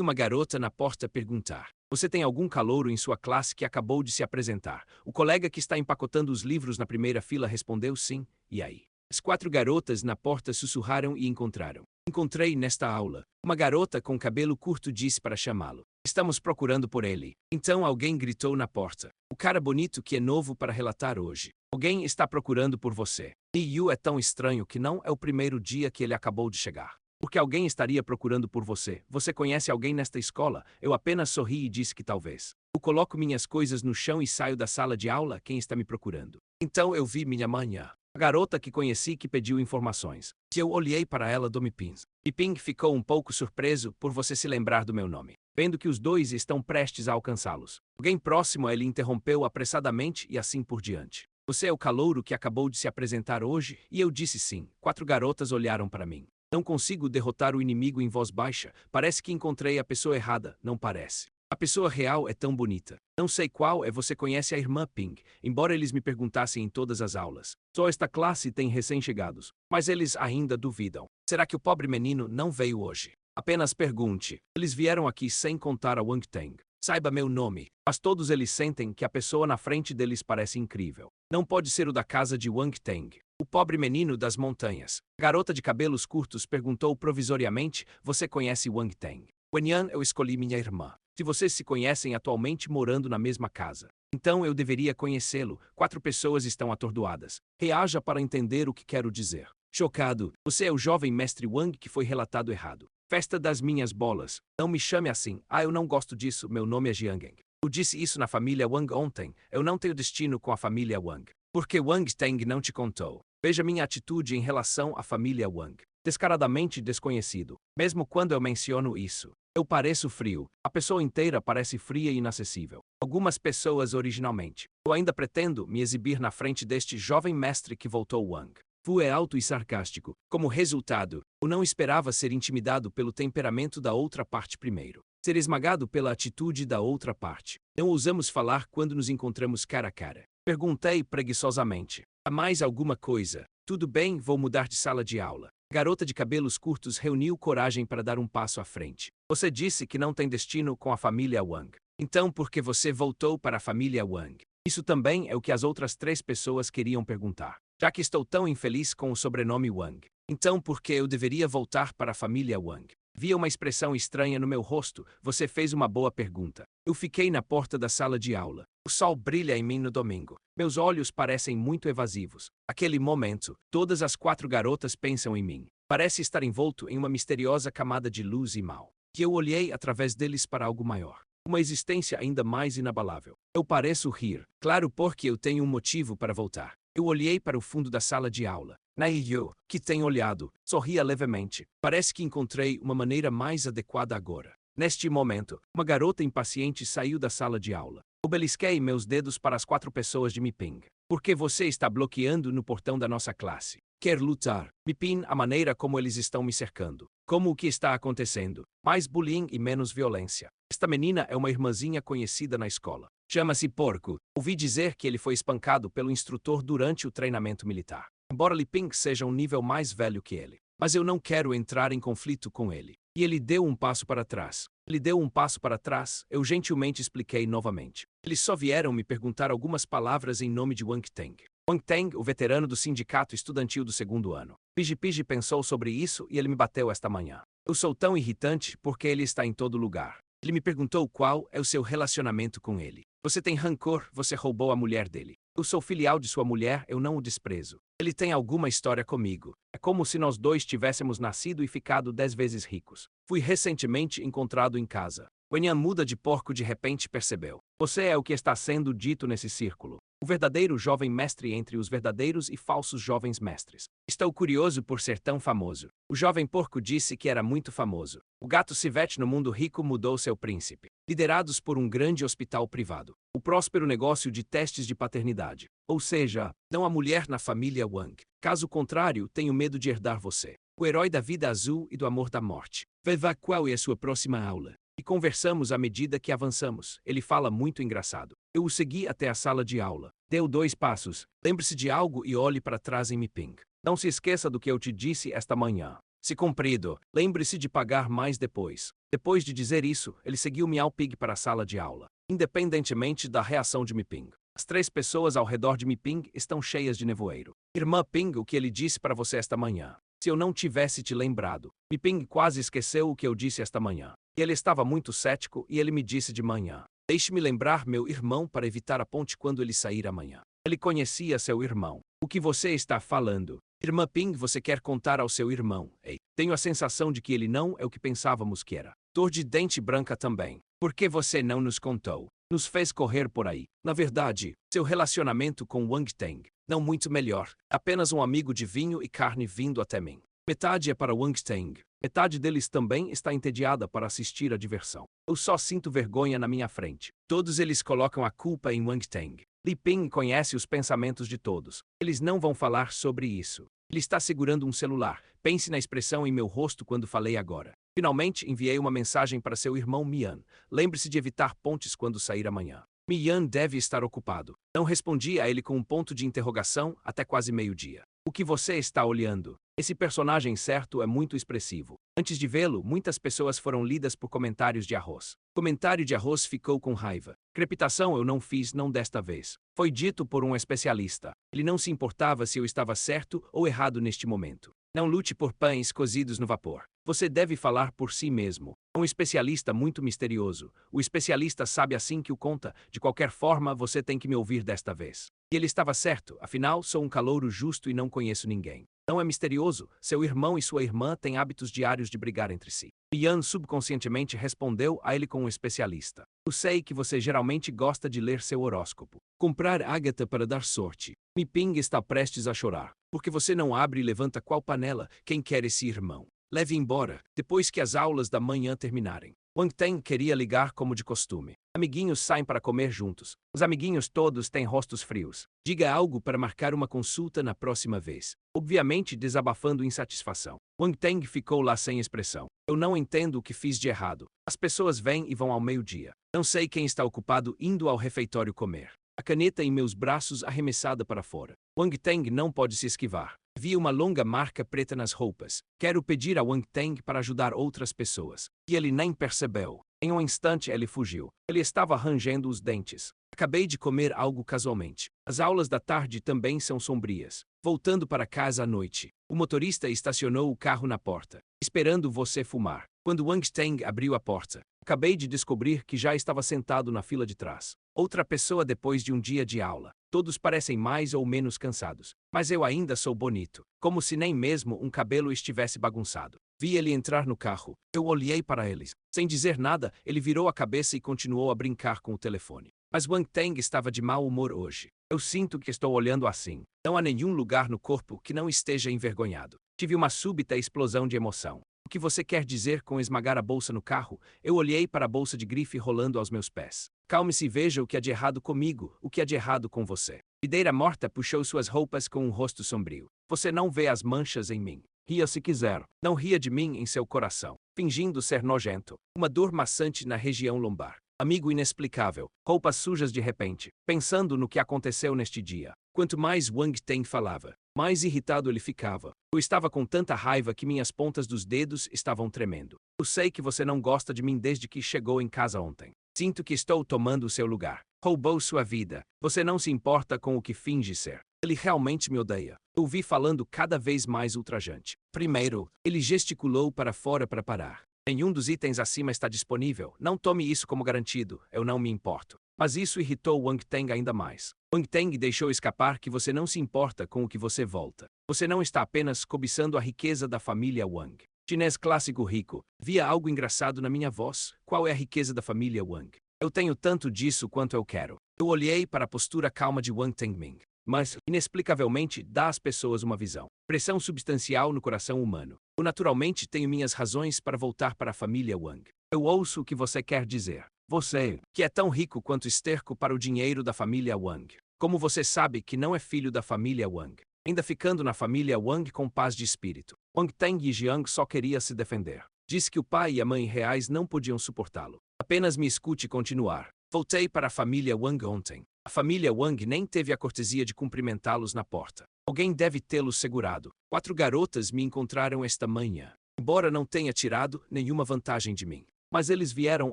uma garota na porta perguntar. Você tem algum calouro em sua classe que acabou de se apresentar? O colega que está empacotando os livros na primeira fila respondeu sim. E aí? As 4 garotas na porta sussurraram e encontraram. Encontrei nesta aula. Uma garota com cabelo curto disse para chamá-lo. Estamos procurando por ele. Então alguém gritou na porta. O cara bonito que é novo para relatar hoje. Alguém está procurando por você. Ni-Yu é tão estranho que não é o primeiro dia que ele acabou de chegar. Porque alguém estaria procurando por você. Você conhece alguém nesta escola? Eu apenas sorri e disse que talvez. Eu coloco minhas coisas no chão e saio da sala de aula. Quem está me procurando? Então eu vi minha mãe. A garota que conheci que pediu informações. Se eu olhei para ela do Miping. Miping ficou um pouco surpreso por você se lembrar do meu nome. Vendo que os dois estão prestes a alcançá-los. Alguém próximo a ele interrompeu apressadamente e assim por diante. Você é o calouro que acabou de se apresentar hoje? E eu disse sim. 4 garotas olharam para mim. Não consigo derrotar o inimigo em voz baixa. Parece que encontrei a pessoa errada. Não parece. A pessoa real é tão bonita. Não sei qual é. Você conhece a irmã Ping, embora eles me perguntassem em todas as aulas. Só esta classe tem recém-chegados. Mas eles ainda duvidam. Será que o pobre menino não veio hoje? Apenas pergunte. Eles vieram aqui sem contar a Wang Teng. Saiba meu nome. Mas todos eles sentem que a pessoa na frente deles parece incrível. Não pode ser o da casa de Wang Teng. O pobre menino das montanhas. A garota de cabelos curtos perguntou provisoriamente, você conhece Wang Teng? Wenyan, eu escolhi minha irmã. Se vocês se conhecem atualmente morando na mesma casa, então eu deveria conhecê-lo. 4 pessoas estão atordoadas. Reaja para entender o que quero dizer. Chocado, você é o jovem mestre Wang que foi relatado errado. Festa das minhas bolas. Não me chame assim. Eu não gosto disso. Meu nome é Jiangeng. Eu disse isso na família Wang ontem. Eu não tenho destino com a família Wang. Porque Wang Teng não te contou. Veja minha atitude em relação à família Wang. Descaradamente desconhecido. Mesmo quando eu menciono isso. Eu pareço frio. A pessoa inteira parece fria e inacessível. Algumas pessoas originalmente. Eu ainda pretendo me exibir na frente deste jovem mestre que voltou Wang. Fu é alto e sarcástico. Como resultado, eu não esperava ser intimidado pelo temperamento da outra parte primeiro. Ser esmagado pela atitude da outra parte. Não ousamos falar quando nos encontramos cara a cara. Perguntei preguiçosamente. Há mais alguma coisa? Tudo bem, vou mudar de sala de aula. A garota de cabelos curtos reuniu coragem para dar um passo à frente. Você disse que não tem destino com a família Wang. Então por que você voltou para a família Wang? Isso também é o que as outras 3 pessoas queriam perguntar. Já que estou tão infeliz com o sobrenome Wang, então por que eu deveria voltar para a família Wang? Via uma expressão estranha no meu rosto. Você fez uma boa pergunta. Eu fiquei na porta da sala de aula. O sol brilha em mim no domingo. Meus olhos parecem muito evasivos. Aquele momento, todas as 4 garotas pensam em mim. Parece estar envolto em uma misteriosa camada de luz e mal. Que eu olhei através deles para algo maior. Uma existência ainda mais inabalável. Eu pareço rir, claro, porque eu tenho um motivo para voltar. Eu olhei para o fundo da sala de aula. Naio, que tem olhado, sorria levemente. Parece que encontrei uma maneira mais adequada agora. Neste momento, uma garota impaciente saiu da sala de aula. Eu belisquei meus dedos para as 4 pessoas de Miping. Por que você está bloqueando no portão da nossa classe? Quer lutar? Miping, a maneira como eles estão me cercando. Como o que está acontecendo? Mais bullying e menos violência. Esta menina é uma irmãzinha conhecida na escola. Chama-se Porco. Ouvi dizer que ele foi espancado pelo instrutor durante o treinamento militar. Embora Liping seja um nível mais velho que ele. Mas eu não quero entrar em conflito com ele. E ele deu um passo para trás. Ele deu um passo para trás, eu gentilmente expliquei novamente. Eles só vieram me perguntar algumas palavras em nome de Wang Teng. Wang Teng, o veterano do sindicato estudantil do 2º ano. Piji pensou sobre isso e ele me bateu esta manhã. Eu sou tão irritante porque ele está em todo lugar. Ele me perguntou qual é o seu relacionamento com ele. Você tem rancor, você roubou a mulher dele. Eu sou filial de sua mulher, eu não o desprezo. Ele tem alguma história comigo. É como se nós dois tivéssemos nascido e ficado 10 vezes ricos. Fui recentemente encontrado em casa. Wenyan muda de porco de repente percebeu. Você é o que está sendo dito nesse círculo. O verdadeiro jovem mestre entre os verdadeiros e falsos jovens mestres. Estou curioso por ser tão famoso. O jovem porco disse que era muito famoso. O gato Civete no mundo rico mudou seu príncipe. Liderados por um grande hospital privado. O próspero negócio de testes de paternidade. Ou seja, não há mulher na família Wang. Caso contrário, tenho medo de herdar você. O herói da vida azul e do amor da morte. Veva, qual é a sua próxima aula? E conversamos à medida que avançamos. Ele fala muito engraçado. Eu o segui até a sala de aula. Deu 2 passos. Lembre-se de algo e olhe para trás em Miping. Não se esqueça do que eu te disse esta manhã. Se cumprido, lembre-se de pagar mais depois. Depois de dizer isso, ele seguiu Miao Pig para a sala de aula. Independentemente da reação de Miping. As 3 pessoas ao redor de Miping estão cheias de nevoeiro. Irmã Ping, o que ele disse para você esta manhã? Se eu não tivesse te lembrado. Miping quase esqueceu o que eu disse esta manhã. E ele estava muito cético e ele me disse de manhã. Deixe-me lembrar meu irmão para evitar a ponte quando ele sair amanhã. Ele conhecia seu irmão. O que você está falando? Irmã Ping, você quer contar ao seu irmão? Ei, tenho a sensação de que ele não é o que pensávamos que era. Dor de dente branca também. Por que você não nos contou? Nos fez correr por aí. Na verdade, seu relacionamento com Wang Teng, não muito melhor. Apenas um amigo de vinho e carne vindo até mim. Metade é para Wang Teng. Metade deles também está entediada para assistir à diversão. Eu só sinto vergonha na minha frente. Todos eles colocam a culpa em Wang Teng. Li Ping conhece os pensamentos de todos. Eles não vão falar sobre isso. Ele está segurando um celular. Pense na expressão em meu rosto quando falei agora. Finalmente enviei uma mensagem para seu irmão Mian. Lembre-se de evitar pontes quando sair amanhã. Mian deve estar ocupado. Não respondi a ele com um ponto de interrogação até quase meio-dia. O que você está olhando? Esse personagem certo é muito expressivo. Antes de vê-lo, muitas pessoas foram lidas por comentários de arroz. Comentário de arroz ficou com raiva. Crepitação eu não fiz, não desta vez. Foi dito por um especialista. Ele não se importava se eu estava certo ou errado neste momento. Não lute por pães cozidos no vapor. Você deve falar por si mesmo. Um especialista muito misterioso. O especialista sabe assim que o conta. De qualquer forma, você tem que me ouvir desta vez. E ele estava certo, afinal, sou um calouro justo e não conheço ninguém. Não é misterioso, seu irmão e sua irmã têm hábitos diários de brigar entre si. Mian subconscientemente respondeu a ele com um especialista. Eu sei que você geralmente gosta de ler seu horóscopo. Comprar ágata para dar sorte. Miping está prestes a chorar. Porque você não abre e levanta qual panela, quem quer esse irmão? Leve embora, depois que as aulas da manhã terminarem. Wang Teng queria ligar como de costume. Amiguinhos saem para comer juntos. Os amiguinhos todos têm rostos frios. Diga algo para marcar uma consulta na próxima vez. Obviamente desabafando insatisfação. Wang Teng ficou lá sem expressão. Eu não entendo o que fiz de errado. As pessoas vêm e vão ao meio-dia. Não sei quem está ocupado indo ao refeitório comer. A caneta em meus braços arremessada para fora. Wang Teng não pode se esquivar. Vi uma longa marca preta nas roupas. Quero pedir a Wang Teng para ajudar outras pessoas. E ele nem percebeu. Em um instante ele fugiu. Ele estava rangendo os dentes. Acabei de comer algo casualmente. As aulas da tarde também são sombrias. Voltando para casa à noite. O motorista estacionou o carro na porta, esperando você fumar. Quando Wang Teng abriu a porta, acabei de descobrir que já estava sentado na fila de trás. Outra pessoa depois de um dia de aula. Todos parecem mais ou menos cansados, mas eu ainda sou bonito, como se nem mesmo um cabelo estivesse bagunçado. Vi ele entrar no carro. Eu olhei para eles. Sem dizer nada, ele virou a cabeça e continuou a brincar com o telefone. Mas Wang Teng estava de mau humor hoje. Eu sinto que estou olhando assim. Não há nenhum lugar no corpo que não esteja envergonhado. Tive uma súbita explosão de emoção. O que você quer dizer com esmagar a bolsa no carro? Eu olhei para a bolsa de grife rolando aos meus pés. Calme-se e veja o que há de errado comigo, o que há de errado com você. Videira morta puxou suas roupas com um rosto sombrio. Você não vê as manchas em mim. Ria se quiser. Não ria de mim em seu coração. Fingindo ser nojento. Uma dor maçante na região lombar. Amigo inexplicável. Roupas sujas de repente. Pensando no que aconteceu neste dia. Quanto mais Wang Teng falava, mais irritado ele ficava. Eu estava com tanta raiva que minhas pontas dos dedos estavam tremendo. Eu sei que você não gosta de mim desde que chegou em casa ontem. Sinto que estou tomando o seu lugar. Roubou sua vida. Você não se importa com o que finge ser. Ele realmente me odeia. Eu vi falando cada vez mais ultrajante. Primeiro, ele gesticulou para fora para parar. Nenhum dos itens acima está disponível. Não tome isso como garantido. Eu não me importo. Mas isso irritou Wang Teng ainda mais. Wang Teng deixou escapar que você não se importa com o que você volta. Você não está apenas cobiçando a riqueza da família Wang. Chinês clássico rico. Via algo engraçado na minha voz? Qual é a riqueza da família Wang? Eu tenho tanto disso quanto eu quero. Eu olhei para a postura calma de Wang Tengming. Mas, inexplicavelmente, dá às pessoas uma visão. Pressão substancial no coração humano. Eu naturalmente tenho minhas razões para voltar para a família Wang. Eu ouço o que você quer dizer. Você, que é tão rico quanto esterco para o dinheiro da família Wang. Como você sabe que não é filho da família Wang? Ainda ficando na família Wang com paz de espírito. Wang Teng Jiang só queria se defender. Disse que o pai e a mãe reais não podiam suportá-lo. Apenas me escute continuar. Voltei para a família Wang ontem. A família Wang nem teve a cortesia de cumprimentá-los na porta. Alguém deve tê-los segurado. 4 garotas me encontraram esta manhã. Embora não tenha tirado nenhuma vantagem de mim. Mas eles vieram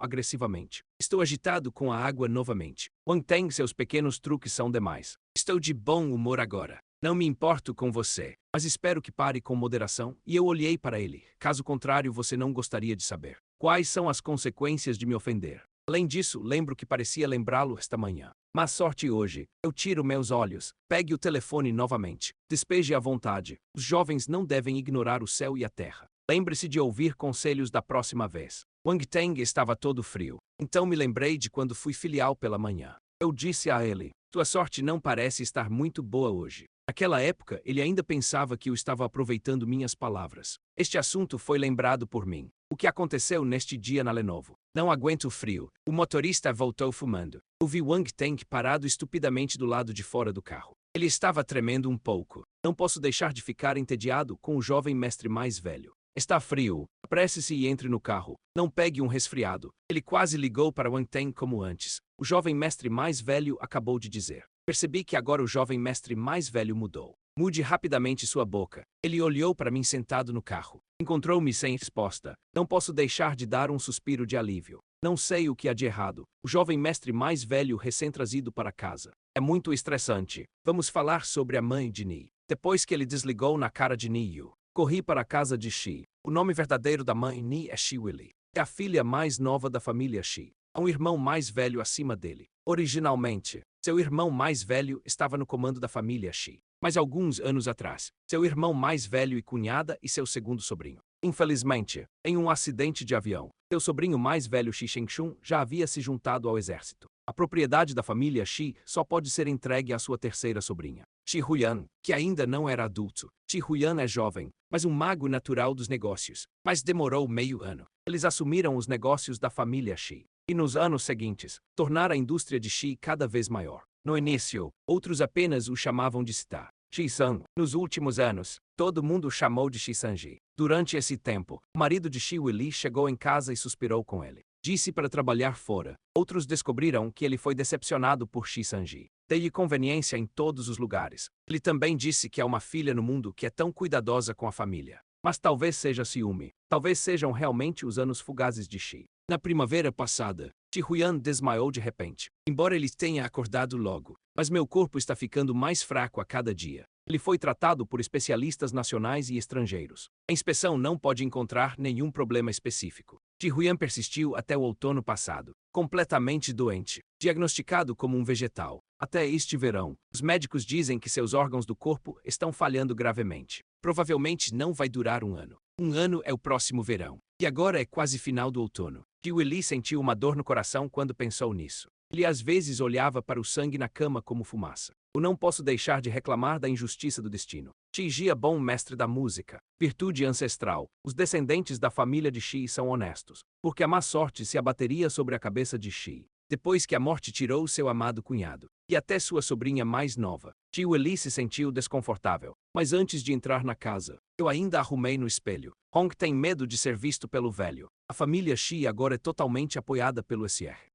agressivamente. Estou agitado com a água novamente. Wang Teng, seus pequenos truques são demais. Estou de bom humor agora. Não me importo com você, mas espero que pare com moderação. E eu olhei para ele. Caso contrário, você não gostaria de saber. Quais são as consequências de me ofender? Além disso, lembro que parecia lembrá-lo esta manhã. Má sorte hoje. Eu tiro meus olhos. Pegue o telefone novamente. Despeje à vontade. Os jovens não devem ignorar o céu e a terra. Lembre-se de ouvir conselhos da próxima vez. Wang Teng estava todo frio. Então me lembrei de quando fui filial pela manhã. Eu disse a ele, tua sorte não parece estar muito boa hoje. Naquela época, ele ainda pensava que eu estava aproveitando minhas palavras. Este assunto foi lembrado por mim. O que aconteceu neste dia na Lenovo? Não aguento o frio. O motorista voltou fumando. Eu vi Wang Teng parado estupidamente do lado de fora do carro. Ele estava tremendo um pouco. Não posso deixar de ficar entediado com o jovem mestre mais velho. Está frio. Apresse-se e entre no carro. Não pegue um resfriado. Ele quase ligou para Wang Teng como antes. O jovem mestre mais velho acabou de dizer. Percebi que agora o jovem mestre mais velho mudou. Mude rapidamente sua boca. Ele olhou para mim sentado no carro. Encontrou-me sem resposta. Não posso deixar de dar um suspiro de alívio. Não sei o que há de errado. O jovem mestre mais velho recém-trazido para casa. É muito estressante. Vamos falar sobre a mãe de Ni. Depois que ele desligou na cara de Niyu, corri para a casa de Shi. O nome verdadeiro da mãe Ni é Shi Willy. É a filha mais nova da família Shi. Há um irmão mais velho acima dele. Originalmente, seu irmão mais velho estava no comando da família Shi. Mas alguns anos atrás, seu irmão mais velho e cunhada e seu segundo sobrinho. Infelizmente, em um acidente de avião, seu sobrinho mais velho Shi Shengshun já havia se juntado ao exército. A propriedade da família Shi só pode ser entregue à sua terceira sobrinha, Shi Huyan, que ainda não era adulto. Shi Huyan é jovem, mas um mago natural dos negócios. Mas demorou meio ano. Eles assumiram os negócios da família Shi. E nos anos seguintes, tornaram a indústria de Shi cada vez maior. No início, outros apenas o chamavam de Sita. Shi-san. Nos últimos anos, todo mundo o chamou de Shi-sanji. Durante esse tempo, o marido de Shi Willy chegou em casa e suspirou com ele. Disse para trabalhar fora. Outros descobriram que ele foi decepcionado por Shi-sanji. Dei-lhe conveniência em todos os lugares. Ele também disse que há uma filha no mundo que é tão cuidadosa com a família. Mas talvez seja ciúme. Talvez sejam realmente os anos fugazes de Shi. Na primavera passada, Shi Huyan desmaiou de repente. Embora ele tenha acordado logo, mas meu corpo está ficando mais fraco a cada dia. Ele foi tratado por especialistas nacionais e estrangeiros. A inspeção não pode encontrar nenhum problema específico. Shi Huyan persistiu até o outono passado, completamente doente. diagnosticado como um vegetal. Até este verão, os médicos dizem que seus órgãos do corpo estão falhando gravemente. Provavelmente não vai durar um ano. Um ano é o próximo verão. E agora é quase final do outono. Willie sentiu uma dor no coração quando pensou nisso. Ele às vezes olhava para o sangue na cama como fumaça. Eu não posso deixar de reclamar da injustiça do destino. Xi é bom mestre da música. Virtude ancestral. Os descendentes da família de Xi são honestos. Porque a má sorte se abateria sobre a cabeça de Xi. Depois que a morte tirou seu amado cunhado, e até sua sobrinha mais nova, Willie se sentiu desconfortável. Mas antes de entrar na casa, eu ainda arrumei no espelho. Hong tem medo de ser visto pelo velho. A família Xi agora é totalmente apoiada pelo SR.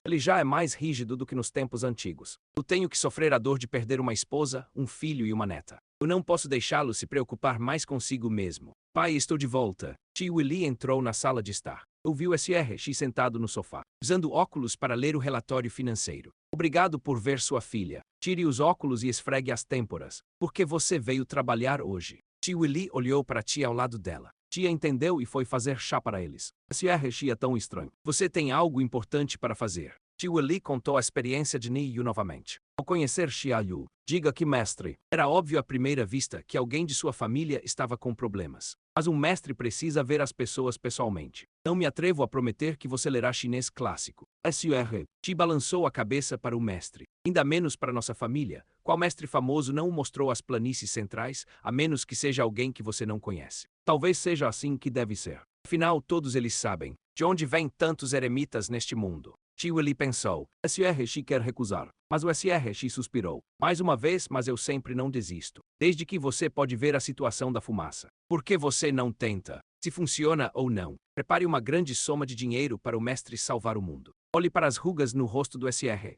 Ele já é mais rígido do que nos tempos antigos. Eu tenho que sofrer a dor de perder uma esposa, um filho e uma neta. Eu não posso deixá-lo se preocupar mais consigo mesmo. Pai, estou de volta. Willie entrou na sala de estar. Ouviu SR sentado no sofá, usando óculos para ler o relatório financeiro. Obrigado por ver sua filha. Tire os óculos e esfregue as têmporas. Por que você veio trabalhar hoje? Willie olhou para a tia ao lado dela. Tia entendeu e foi fazer chá para eles. SR é tão estranho. Você tem algo importante para fazer. Willie contou a experiência de Niyu novamente. Ao conhecer Xia Yu, diga que mestre, era óbvio à primeira vista que alguém de sua família estava com problemas. Mas um mestre precisa ver as pessoas pessoalmente. Não me atrevo a prometer que você lerá chinês clássico. SR. Ti balançou a cabeça para o mestre. Ainda menos para nossa família. Qual mestre famoso não mostrou as planícies centrais, a menos que seja alguém que você não conhece? Talvez seja assim que deve ser. Afinal, todos eles sabem de onde vêm tantos eremitas neste mundo. Willie pensou. SR quer recusar. Mas o SR suspirou. Mais uma vez, mas eu sempre não desisto. Desde que você pode ver a situação da fumaça. Por que você não tenta? Se funciona ou não. Prepare uma grande soma de dinheiro para o mestre salvar o mundo. Olhe para as rugas no rosto do SR.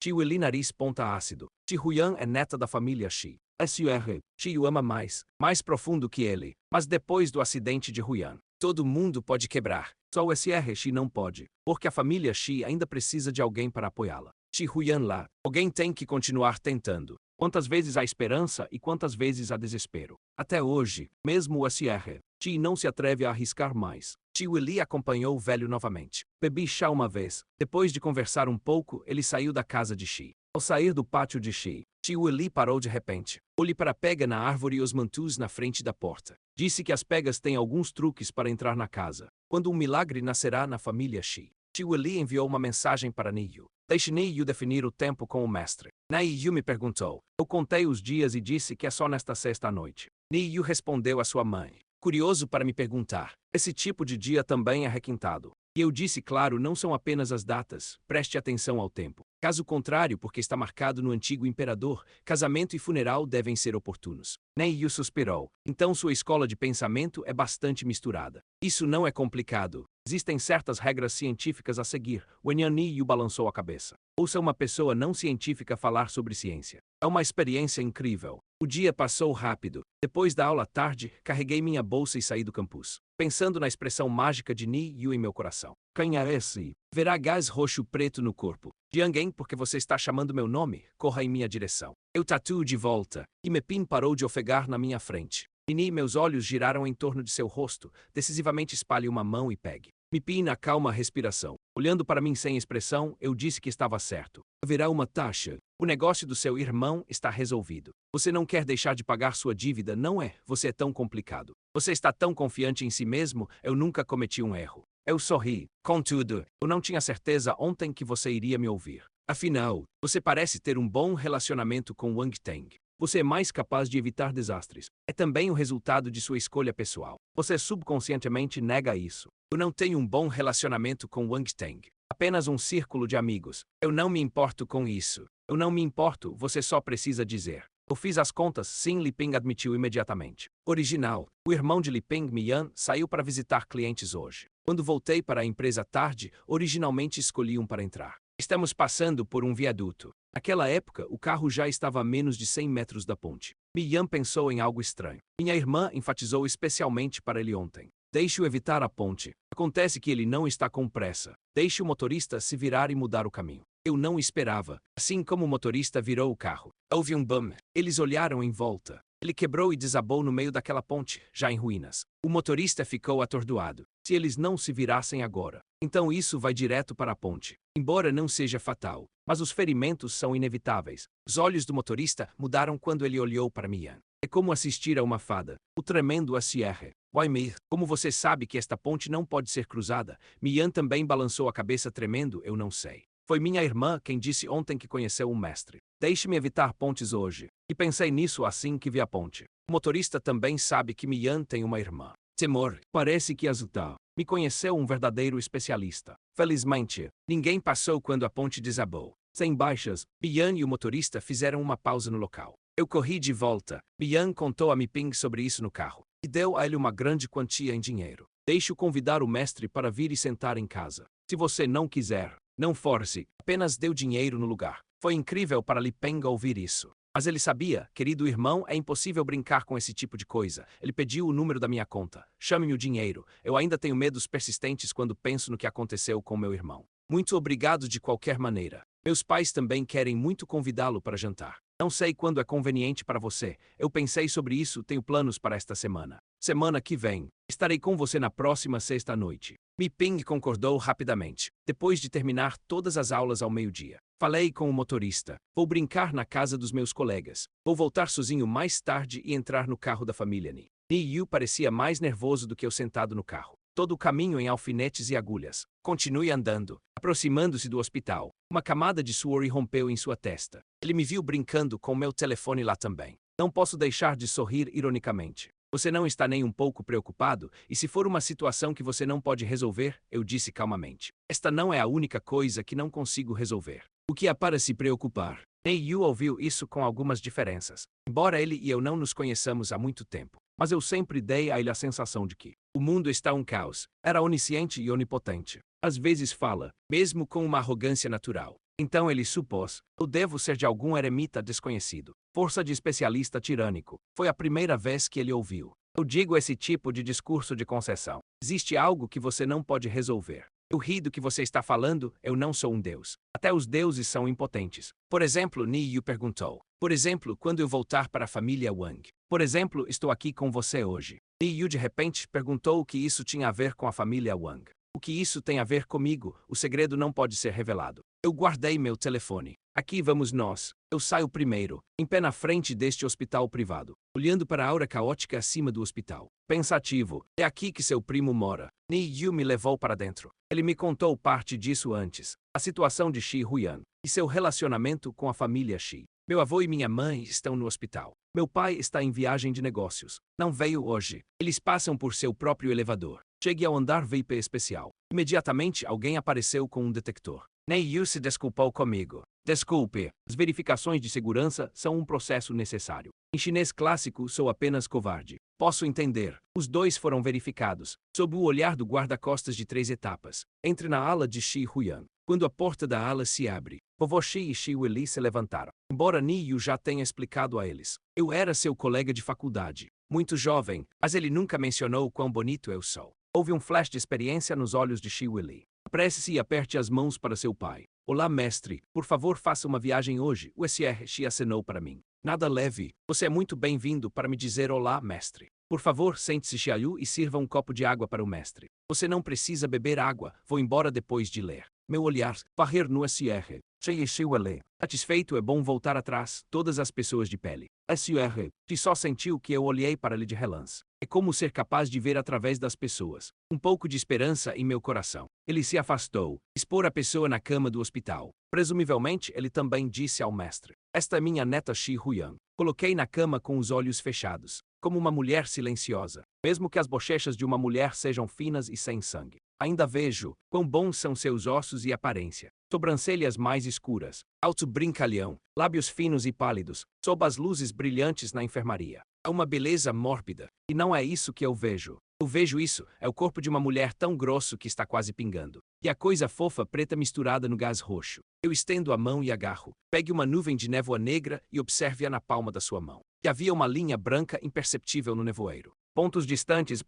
Willie nariz ponta ácido. Huyan é neta da família Xi. SR. O ama mais profundo que ele. Mas depois do acidente de Huyan, todo mundo pode quebrar. Só o SR não pode, porque a família Xi ainda precisa de alguém para apoiá-la. Huyan lá. Alguém tem que continuar tentando. Quantas vezes há esperança e quantas vezes há desespero. Até hoje, mesmo o SR não se atreve a arriscar mais. Willie acompanhou o velho novamente. Bebi chá uma vez. Depois de conversar um pouco, ele saiu da casa de Xi. Ao sair do pátio de Xi, Willie parou de repente. Olhe para a pega na árvore e os mantus na frente da porta. Disse que as pegas têm alguns truques para entrar na casa. Quando um milagre nascerá na família Xi. Willie enviou uma mensagem para Niyu. Deixe Niyu definir o tempo com o mestre. Niyu me perguntou. Eu contei os dias e disse que é só nesta sexta à noite. Niyu respondeu à sua mãe. Curioso para me perguntar. Esse tipo de dia também é requintado. E eu disse, claro, não são apenas as datas. Preste atenção ao tempo. Caso contrário, porque está marcado no antigo imperador, casamento e funeral devem ser oportunos. Niyu suspirou. Então sua escola de pensamento é bastante misturada. Isso não é complicado. Existem certas regras científicas a seguir. Niyu balançou a cabeça. Ouça uma pessoa não científica falar sobre ciência. É uma experiência incrível. O dia passou rápido. Depois da aula à tarde, carreguei minha bolsa e saí do campus, pensando na expressão mágica de Niyu em meu coração. Quem é esse? Verá gás roxo-preto no corpo. Jianggen, porque você está chamando meu nome, corra em minha direção. Eu tatuo de volta, e Mepin parou de ofegar na minha frente. Nini, meus olhos giraram em torno de seu rosto, decisivamente espalhe uma mão e pegue. Mipin acalma a respiração. Olhando para mim sem expressão, eu disse que estava certo. Haverá uma taxa. O negócio do seu irmão está resolvido. Você não quer deixar de pagar sua dívida, não é? Você é tão complicado. Você está tão confiante em si mesmo, eu nunca cometi um erro. Eu sorri. Contudo, eu não tinha certeza ontem que você iria me ouvir. Afinal, você parece ter um bom relacionamento com Wang Teng. Você é mais capaz de evitar desastres. É também o resultado de sua escolha pessoal. Você subconscientemente nega isso. Eu não tenho um bom relacionamento com Wang Teng. Apenas um círculo de amigos. Eu não me importo com isso. Eu não me importo, você só precisa dizer. Eu fiz as contas, sim, Li Ping admitiu imediatamente. Original. O irmão de Li Ping, Mian, saiu para visitar clientes hoje. Quando voltei para a empresa à tarde, originalmente escolhi um para entrar. Estamos passando por um viaduto. Naquela época, o carro já estava a menos de 100 metros da ponte. Mian pensou em algo estranho. Minha irmã enfatizou especialmente para ele ontem. Deixe-o evitar a ponte. Acontece que ele não está com pressa. Deixe o motorista se virar e mudar o caminho. Eu não esperava. Assim como o motorista virou o carro, houve um boom. Eles olharam em volta. Ele quebrou e desabou no meio daquela ponte, já em ruínas. O motorista ficou atordoado. Se eles não se virassem agora, então isso vai direto para a ponte. Embora não seja fatal, mas os ferimentos são inevitáveis. Os olhos do motorista mudaram quando ele olhou para Mian. É como assistir a uma fada. O tremendo Sierra. Waimir, como você sabe que esta ponte não pode ser cruzada? Mian também balançou a cabeça tremendo, eu não sei. Foi minha irmã quem disse ontem que conheceu um mestre. Deixe-me evitar pontes hoje. E pensei nisso assim que vi a ponte. O motorista também sabe que Mian tem uma irmã. Temor, parece que Azutal me conheceu um verdadeiro especialista. Felizmente, ninguém passou quando a ponte desabou. Sem baixas, Mian e o motorista fizeram uma pausa no local. Eu corri de volta. Mian contou a Miping sobre isso no carro. E deu a ele uma grande quantia em dinheiro. Deixe-o convidar o mestre para vir e sentar em casa. Se você não quiser, não force, apenas dê o dinheiro no lugar. Foi incrível para Li Peng ouvir isso. Mas ele sabia, querido irmão, é impossível brincar com esse tipo de coisa. Ele pediu o número da minha conta. Chame-me o dinheiro. Eu ainda tenho medos persistentes quando penso no que aconteceu com meu irmão. Muito obrigado de qualquer maneira. Meus pais também querem muito convidá-lo para jantar. Não sei quando é conveniente para você. Eu pensei sobre isso, tenho planos para esta semana. Semana que vem, estarei com você na próxima sexta-noite. Mi Ping concordou rapidamente. Depois de terminar todas as aulas ao meio-dia, falei com o motorista. Vou brincar na casa dos meus colegas. Vou voltar sozinho mais tarde e entrar no carro da família Ni. Ni Yu parecia mais nervoso do que eu sentado no carro. Todo o caminho em alfinetes e agulhas. Continue andando. Aproximando-se do hospital, uma camada de suor irrompeu em sua testa. Ele me viu brincando com meu telefone lá também. Não posso deixar de sorrir ironicamente. Você não está nem um pouco preocupado, e se for uma situação que você não pode resolver, eu disse calmamente. Esta não é a única coisa que não consigo resolver. O que há para se preocupar? Nei Yu ouviu isso com algumas diferenças. Embora ele e eu não nos conheçamos há muito tempo, mas eu sempre dei a ele a sensação de que o mundo está um caos. Era onisciente e onipotente. Às vezes fala, mesmo com uma arrogância natural. Então ele supôs, eu devo ser de algum eremita desconhecido. Força de especialista tirânico. Foi a primeira vez que ele ouviu. Eu digo esse tipo de discurso de concessão. Existe algo que você não pode resolver. Eu ri do que você está falando, eu não sou um deus. Até os deuses são impotentes. Por exemplo, Ni Yu perguntou. Por exemplo, quando eu voltar para a família Wang. Por exemplo, estou aqui com você hoje. Ni Yu de repente perguntou o que isso tinha a ver com a família Wang. O que isso tem a ver comigo? O segredo não pode ser revelado. Eu guardei meu telefone. Aqui vamos nós. Eu saio primeiro, em pé na frente deste hospital privado, olhando para a aura caótica acima do hospital. Pensativo, é aqui que seu primo mora. Ni Yu me levou para dentro. Ele me contou parte disso antes. A situação de Shi Huyan e seu relacionamento com a família Shi. Meu avô e minha mãe estão no hospital. Meu pai está em viagem de negócios. Não veio hoje. Eles passam por seu próprio elevador. Chegue ao andar VIP especial. Imediatamente alguém apareceu com um detector. Nei Yu se desculpou comigo. Desculpe, as verificações de segurança são um processo necessário. Em chinês clássico, sou apenas covarde. Posso entender. Os dois foram verificados, sob o olhar do guarda-costas de 3 etapas. Entre na ala de Shi Huyan. Quando a porta da ala se abre, vovô Shi e Shi Weili se levantaram. Embora Ni Yu já tenha explicado a eles. Eu era seu colega de faculdade. Muito jovem, mas ele nunca mencionou quão bonito eu sou. Houve um flash de experiência nos olhos de Shi Weili. Apresse-se e aperte as mãos para seu pai. Olá, mestre. Por favor, faça uma viagem hoje. O Sr. Shi acenou para mim. Nada leve. Você é muito bem-vindo para me dizer olá, mestre. Por favor, sente-se, Xiaoyu, e sirva um copo de água para o mestre. Você não precisa beber água. Vou embora depois de ler. Meu olhar, varrer no Sr. Shi Weili. Satisfeito, é bom voltar atrás. Todas as pessoas de pele. Sr. Shi só sentiu que eu olhei para ele de relance. É como ser capaz de ver através das pessoas. Um pouco de esperança em meu coração. Ele se afastou, expor a pessoa na cama do hospital. Presumivelmente, ele também disse ao mestre. Esta é minha neta Shi Huyan. Coloquei na cama com os olhos fechados, como uma mulher silenciosa. Mesmo que as bochechas de uma mulher sejam finas e sem sangue. Ainda vejo quão bons são seus ossos e aparência. Sobrancelhas mais escuras, alto brincalhão, lábios finos e pálidos, sob as luzes brilhantes na enfermaria. Há uma beleza mórbida, e não é isso que eu vejo. Eu vejo isso, é o corpo de uma mulher tão grosso que está quase pingando. E a coisa fofa preta misturada no gás roxo. Eu estendo a mão e agarro. Pegue uma nuvem de névoa negra e observe-a na palma da sua mão. E havia uma linha branca imperceptível no nevoeiro. Pontos distantes.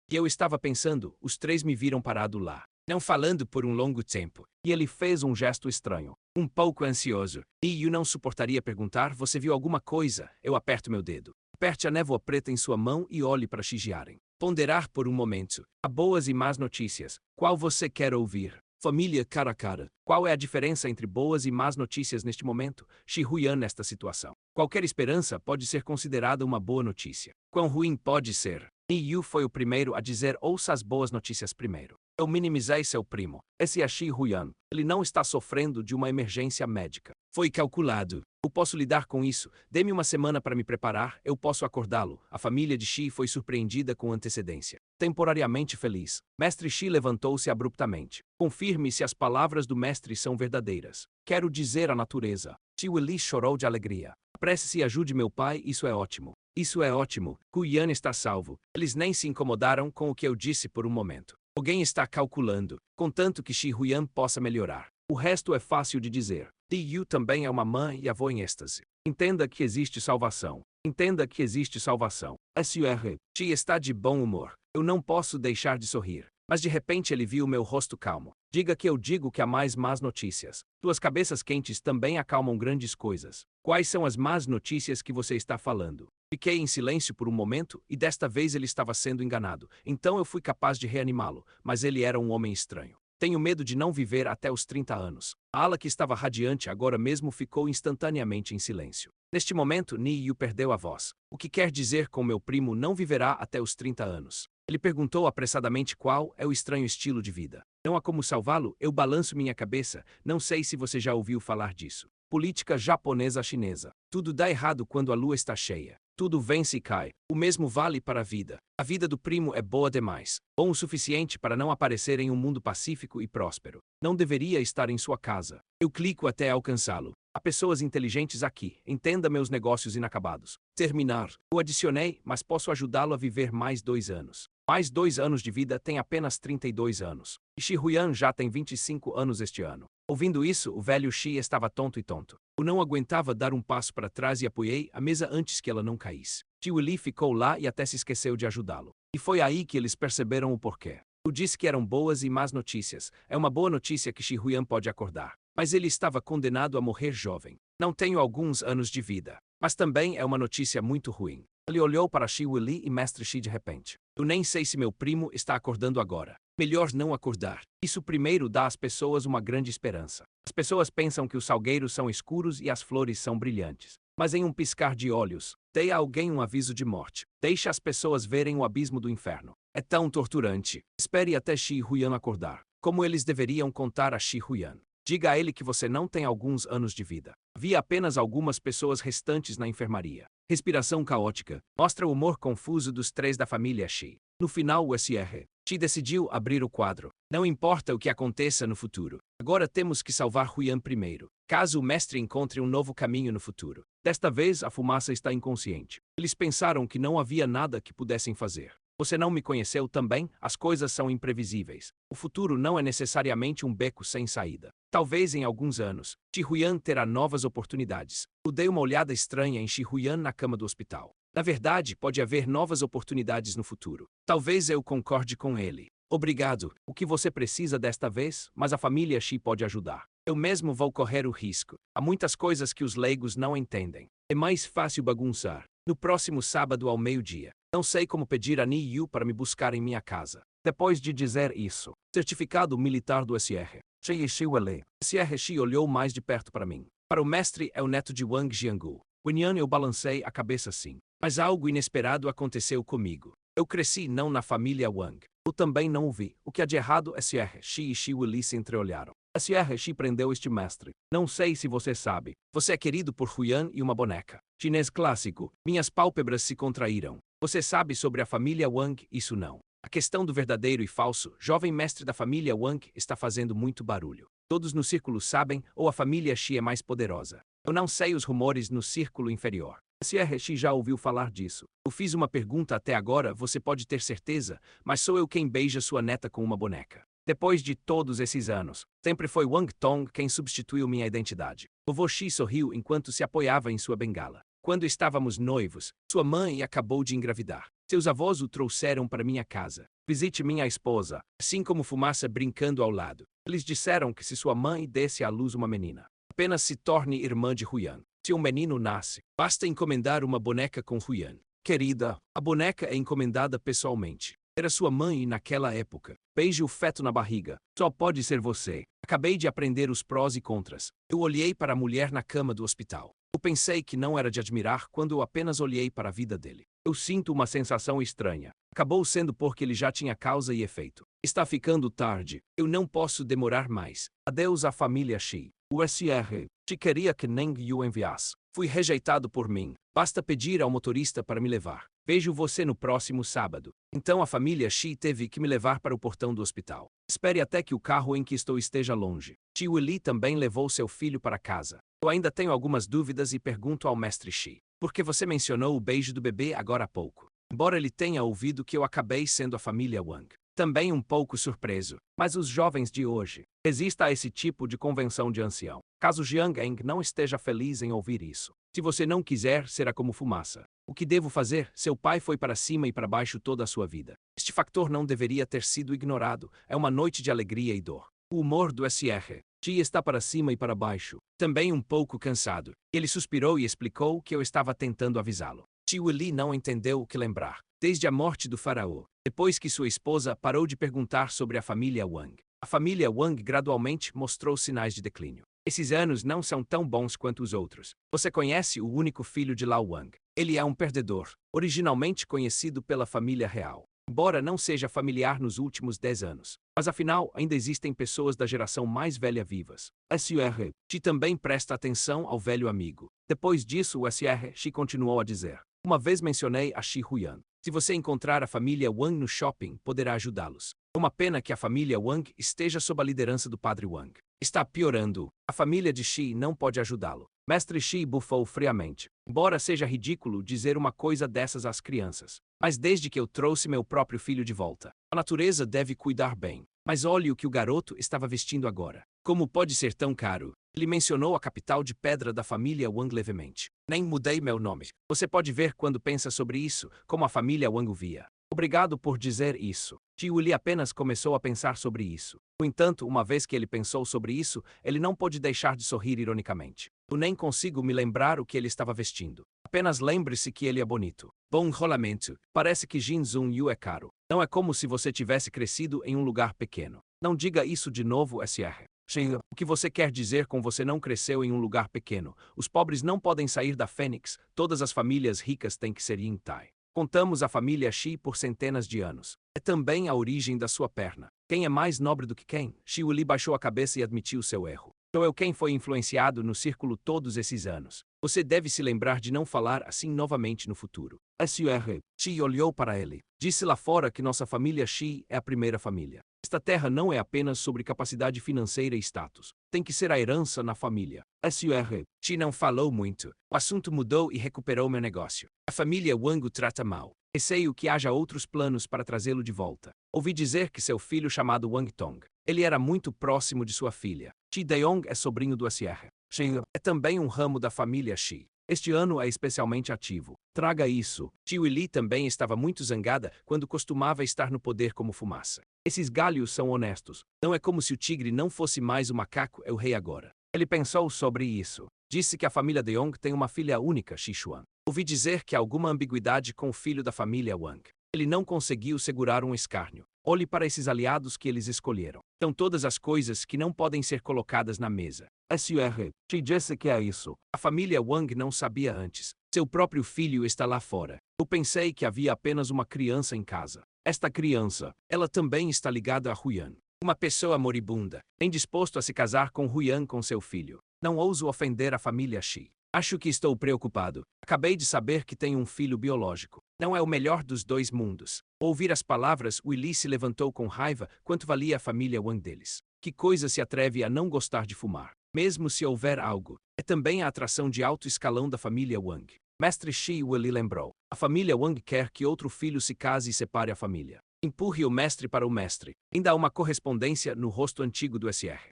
E eu estava pensando, os 3 me viram parado lá. não falando por um longo tempo, e ele fez um gesto estranho, um pouco ansioso. Yu não suportaria perguntar: você viu alguma coisa? Eu aperto meu dedo. Aperte a névoa preta em sua mão e olhe para Shijiaren. Ponderar por um momento. Há boas e más notícias. Qual você quer ouvir? Família cara a cara. Qual é a diferença entre boas e más notícias neste momento? Shi Huyan nesta situação. Qualquer esperança pode ser considerada uma boa notícia. Quão ruim pode ser? Yu foi o primeiro a dizer: ouça as boas notícias primeiro. Eu minimizei seu primo. Esse é Shi Huyan. Ele não está sofrendo de uma emergência médica. Foi calculado. Eu posso lidar com isso. Dê-me uma semana para me preparar, eu posso acordá-lo. A família de Shi foi surpreendida com antecedência. Temporariamente feliz. Mestre Shi levantou-se abruptamente. Confirme se as palavras do mestre são verdadeiras. Quero dizer a natureza. Shi Wili chorou de alegria. Apresse-se e ajude meu pai, isso é ótimo. Isso é ótimo. Huyan está salvo. Eles nem se incomodaram com o que eu disse por um momento. Alguém está calculando, contanto que Shi Huyan possa melhorar. O resto é fácil de dizer. Yu também é uma mãe e avó em êxtase. Entenda que existe salvação. Entenda que existe salvação. Sr. Shi está de bom humor. Eu não posso deixar de sorrir. Mas de repente ele viu meu rosto calmo. Diga que eu digo que há mais más notícias. Suas cabeças quentes também acalmam grandes coisas. Quais são as más notícias que você está falando? Fiquei em silêncio por um momento e desta vez ele estava sendo enganado. Então eu fui capaz de reanimá-lo, mas ele era um homem estranho. Tenho medo de não viver até os 30 anos. A ala que estava radiante agora mesmo ficou instantaneamente em silêncio. Neste momento, Yu perdeu a voz. O que quer dizer com meu primo não viverá até os 30 anos? Ele perguntou apressadamente qual é o estranho estilo de vida. Não há como salvá-lo, eu balanço minha cabeça, não sei se você já ouviu falar disso. Política japonesa-chinesa. Tudo dá errado quando a lua está cheia. Tudo vence e cai. O mesmo vale para a vida. A vida do primo é boa demais. Bom o suficiente para não aparecer em um mundo pacífico e próspero. Não deveria estar em sua casa. Eu clico até alcançá-lo. Há pessoas inteligentes aqui. Entenda meus negócios inacabados. Terminar. Eu adicionei, mas posso ajudá-lo a viver mais 2 anos. Mais 2 anos de vida tem apenas 32 anos. E Shi Huyan já tem 25 anos este ano. Ouvindo isso, o velho Shi estava tonto e tonto. Eu não aguentava dar um passo para trás e apoiei a mesa antes que ela não caísse. Shi Wili ficou lá e até se esqueceu de ajudá-lo. E foi aí que eles perceberam o porquê. Eu disse que eram boas e más notícias. É uma boa notícia que Shi Huyan pode acordar. Mas ele estava condenado a morrer jovem. Não tenho alguns anos de vida. Mas também é uma notícia muito ruim. Ele olhou para Shi Wili e Mestre Shi de repente. Eu nem sei se meu primo está acordando agora. Melhor não acordar. Isso primeiro dá às pessoas uma grande esperança. As pessoas pensam que os salgueiros são escuros e as flores são brilhantes. Mas em um piscar de olhos, dê a alguém um aviso de morte. Deixe as pessoas verem o abismo do inferno. É tão torturante. Espere até Shi Huyan acordar. Como eles deveriam contar a Shi Huyan? Diga a ele que você não tem alguns anos de vida. Havia apenas algumas pessoas restantes na enfermaria. Respiração caótica. Mostra o humor confuso dos 3 da família Shi. No final, o Sr. Shi decidiu abrir o quadro. Não importa o que aconteça no futuro. Agora temos que salvar Huyan primeiro. Caso o mestre encontre um novo caminho no futuro. Desta vez, a fumaça está inconsciente. Eles pensaram que não havia nada que pudessem fazer. Você não me conheceu também? As coisas são imprevisíveis. O futuro não é necessariamente um beco sem saída. Talvez em alguns anos, Shi Huyan terá novas oportunidades. Eu dei uma olhada estranha em Shi Huyan na cama do hospital. Na verdade, pode haver novas oportunidades no futuro. Talvez eu concorde com ele. Obrigado. O que você precisa desta vez, mas a família Shi pode ajudar. Eu mesmo vou correr o risco. Há muitas coisas que os leigos não entendem. É mais fácil bagunçar. No próximo sábado ao meio-dia. Não sei como pedir a Yu para me buscar em minha casa. Depois de dizer isso, certificado militar do Sr. Shi Wili. Sr. Shi olhou mais de perto para mim. Para o mestre é o neto de Wang Jiangu. Winyan, eu balancei a cabeça sim. Mas algo inesperado aconteceu comigo. Eu cresci não na família Wang. Eu também não o vi. O que há de errado? Sr. Shi e Shi Wili se entreolharam. Sr. Shi prendeu este mestre. Não sei se você sabe. Você é querido por Huyan e uma boneca. Chinês clássico. Minhas pálpebras se contraíram. Você sabe sobre a família Wang? Isso não. A questão do verdadeiro e falso, jovem mestre da família Wang, está fazendo muito barulho. Todos no círculo sabem, ou a família Shi é mais poderosa. Eu não sei os rumores no círculo inferior. Sr. Shi já ouviu falar disso. Eu fiz uma pergunta até agora, você pode ter certeza, mas sou eu quem beija sua neta com uma boneca. Depois de todos esses anos, sempre foi Wang Tong quem substituiu minha identidade. Vovô Shi sorriu enquanto se apoiava em sua bengala. Quando estávamos noivos, sua mãe acabou de engravidar. Seus avós o trouxeram para minha casa. Visite minha esposa, assim como fumaça brincando ao lado. Eles disseram que se sua mãe desse à luz uma menina, apenas se torne irmã de Huyan. Se um menino nasce, basta encomendar uma boneca com Huyan. Querida, a boneca é encomendada pessoalmente. Era sua mãe naquela época. Beije o feto na barriga. Só pode ser você. Acabei de aprender os prós e contras. Eu olhei para a mulher na cama do hospital. Eu pensei que não era de admirar quando eu apenas olhei para a vida dele. Eu sinto uma sensação estranha. Acabou sendo porque ele já tinha causa e efeito. Está ficando tarde. Eu não posso demorar mais. Adeus à família Shi. O SR. Te queria que nem o enviasse. Fui rejeitado por mim. Basta pedir ao motorista para me levar. Vejo você no próximo sábado. Então a família Shi teve que me levar para o portão do hospital. Espere até que o carro em que estou esteja longe. Tio Li também levou seu filho para casa. Eu ainda tenho algumas dúvidas e pergunto ao mestre Shi. Por que você mencionou o beijo do bebê agora há pouco? Embora ele tenha ouvido que eu acabei sendo a família Wang. Também um pouco surpreso. Mas os jovens de hoje. Resista a esse tipo de convenção de ancião. Caso Jiang Eng não esteja feliz em ouvir isso. Se você não quiser, será como fumaça. O que devo fazer? Seu pai foi para cima e para baixo toda a sua vida. Este factor não deveria ter sido ignorado. É uma noite de alegria e dor. O humor do SR. Ti está para cima e para baixo. Também um pouco cansado. Ele suspirou e explicou que eu estava tentando avisá-lo. Tio Li não entendeu o que lembrar. Desde a morte do faraó, depois que sua esposa parou de perguntar sobre a família Wang. A família Wang gradualmente mostrou sinais de declínio. Esses anos não são tão bons quanto os outros. Você conhece o único filho de Lao Wang. Ele é um perdedor, originalmente conhecido pela família real. Embora não seja familiar nos últimos 10 anos. Mas afinal, ainda existem pessoas da geração mais velha vivas. SR. Xi também presta atenção ao velho amigo. Depois disso, o SR. Xi continuou a dizer. Uma vez mencionei a Shi Huyan. Se você encontrar a família Wang no shopping, poderá ajudá-los. É uma pena que a família Wang esteja sob a liderança do padre Wang. Está piorando. A família de Shi não pode ajudá-lo. Mestre Shi bufou friamente. Embora seja ridículo dizer uma coisa dessas às crianças. Mas desde que eu trouxe meu próprio filho de volta, a natureza deve cuidar bem. Mas olhe o que o garoto estava vestindo agora. Como pode ser tão caro? Ele mencionou a capital de pedra da família Wang levemente. Nem mudei meu nome. Você pode ver quando pensa sobre isso, como a família Wang o via. Obrigado por dizer isso. Tio Li apenas começou a pensar sobre isso. No entanto, uma vez que ele pensou sobre isso, ele não pôde deixar de sorrir ironicamente. Eu nem consigo me lembrar o que ele estava vestindo. Apenas lembre-se que ele é bonito. Bom rolamento. Parece que Jin Zun Yu é caro. Não é como se você tivesse crescido em um lugar pequeno. Não diga isso de novo, SR. Shen, o que você quer dizer com você não cresceu em um lugar pequeno? Os pobres não podem sair da Fênix. Todas as famílias ricas têm que ser Yin Tai. Contamos a família Shi por centenas de anos. É também a origem da sua perna. Quem é mais nobre do que quem? Shi Li baixou a cabeça e admitiu seu erro. Sou eu quem foi influenciado no círculo todos esses anos. Você deve se lembrar de não falar assim novamente no futuro. SR. Shi olhou para ele. Disse lá fora que nossa família Shi é a primeira família. Esta terra não é apenas sobre capacidade financeira e status. Tem que ser a herança na família. SR. Shi não falou muito. O assunto mudou e recuperou meu negócio. A família Wang o trata mal. Receio que haja outros planos para trazê-lo de volta. Ouvi dizer que seu filho chamado Wang Tong. Ele era muito próximo de sua filha. Shi Daeyong é sobrinho do SR. Shi é também um ramo da família Shi. Este ano é especialmente ativo. Traga isso. Tio Li também estava muito zangada quando costumava estar no poder como fumaça. Esses galhos são honestos. Não é como se o tigre não fosse mais o macaco, é o rei agora. Ele pensou sobre isso. Disse que a família Daeyong tem uma filha única, Shi Xuan. Ouvi dizer que há alguma ambiguidade com o filho da família Wang. Ele não conseguiu segurar um escárnio. Olhe para esses aliados que eles escolheram. São todas as coisas que não podem ser colocadas na mesa. SR. Shi disse que é isso. A família Wang não sabia antes. Seu próprio filho está lá fora. Eu pensei que havia apenas uma criança em casa. Esta criança, ela também está ligada a Huyan. Uma pessoa moribunda, nem disposto a se casar com Huyan com seu filho. Não ouso ofender a família Shi. Acho que estou preocupado. Acabei de saber que tenho um filho biológico. Não é o melhor dos dois mundos. Ao ouvir as palavras, Willy se levantou com raiva quanto valia a família Wang deles. Que coisa se atreve a não gostar de fumar? Mesmo se houver algo, é também a atração de alto escalão da família Wang. Mestre Shi Willy lembrou. A família Wang quer que outro filho se case e separe a família. Empurre o mestre para o mestre. Ainda há uma correspondência no rosto antigo do SR.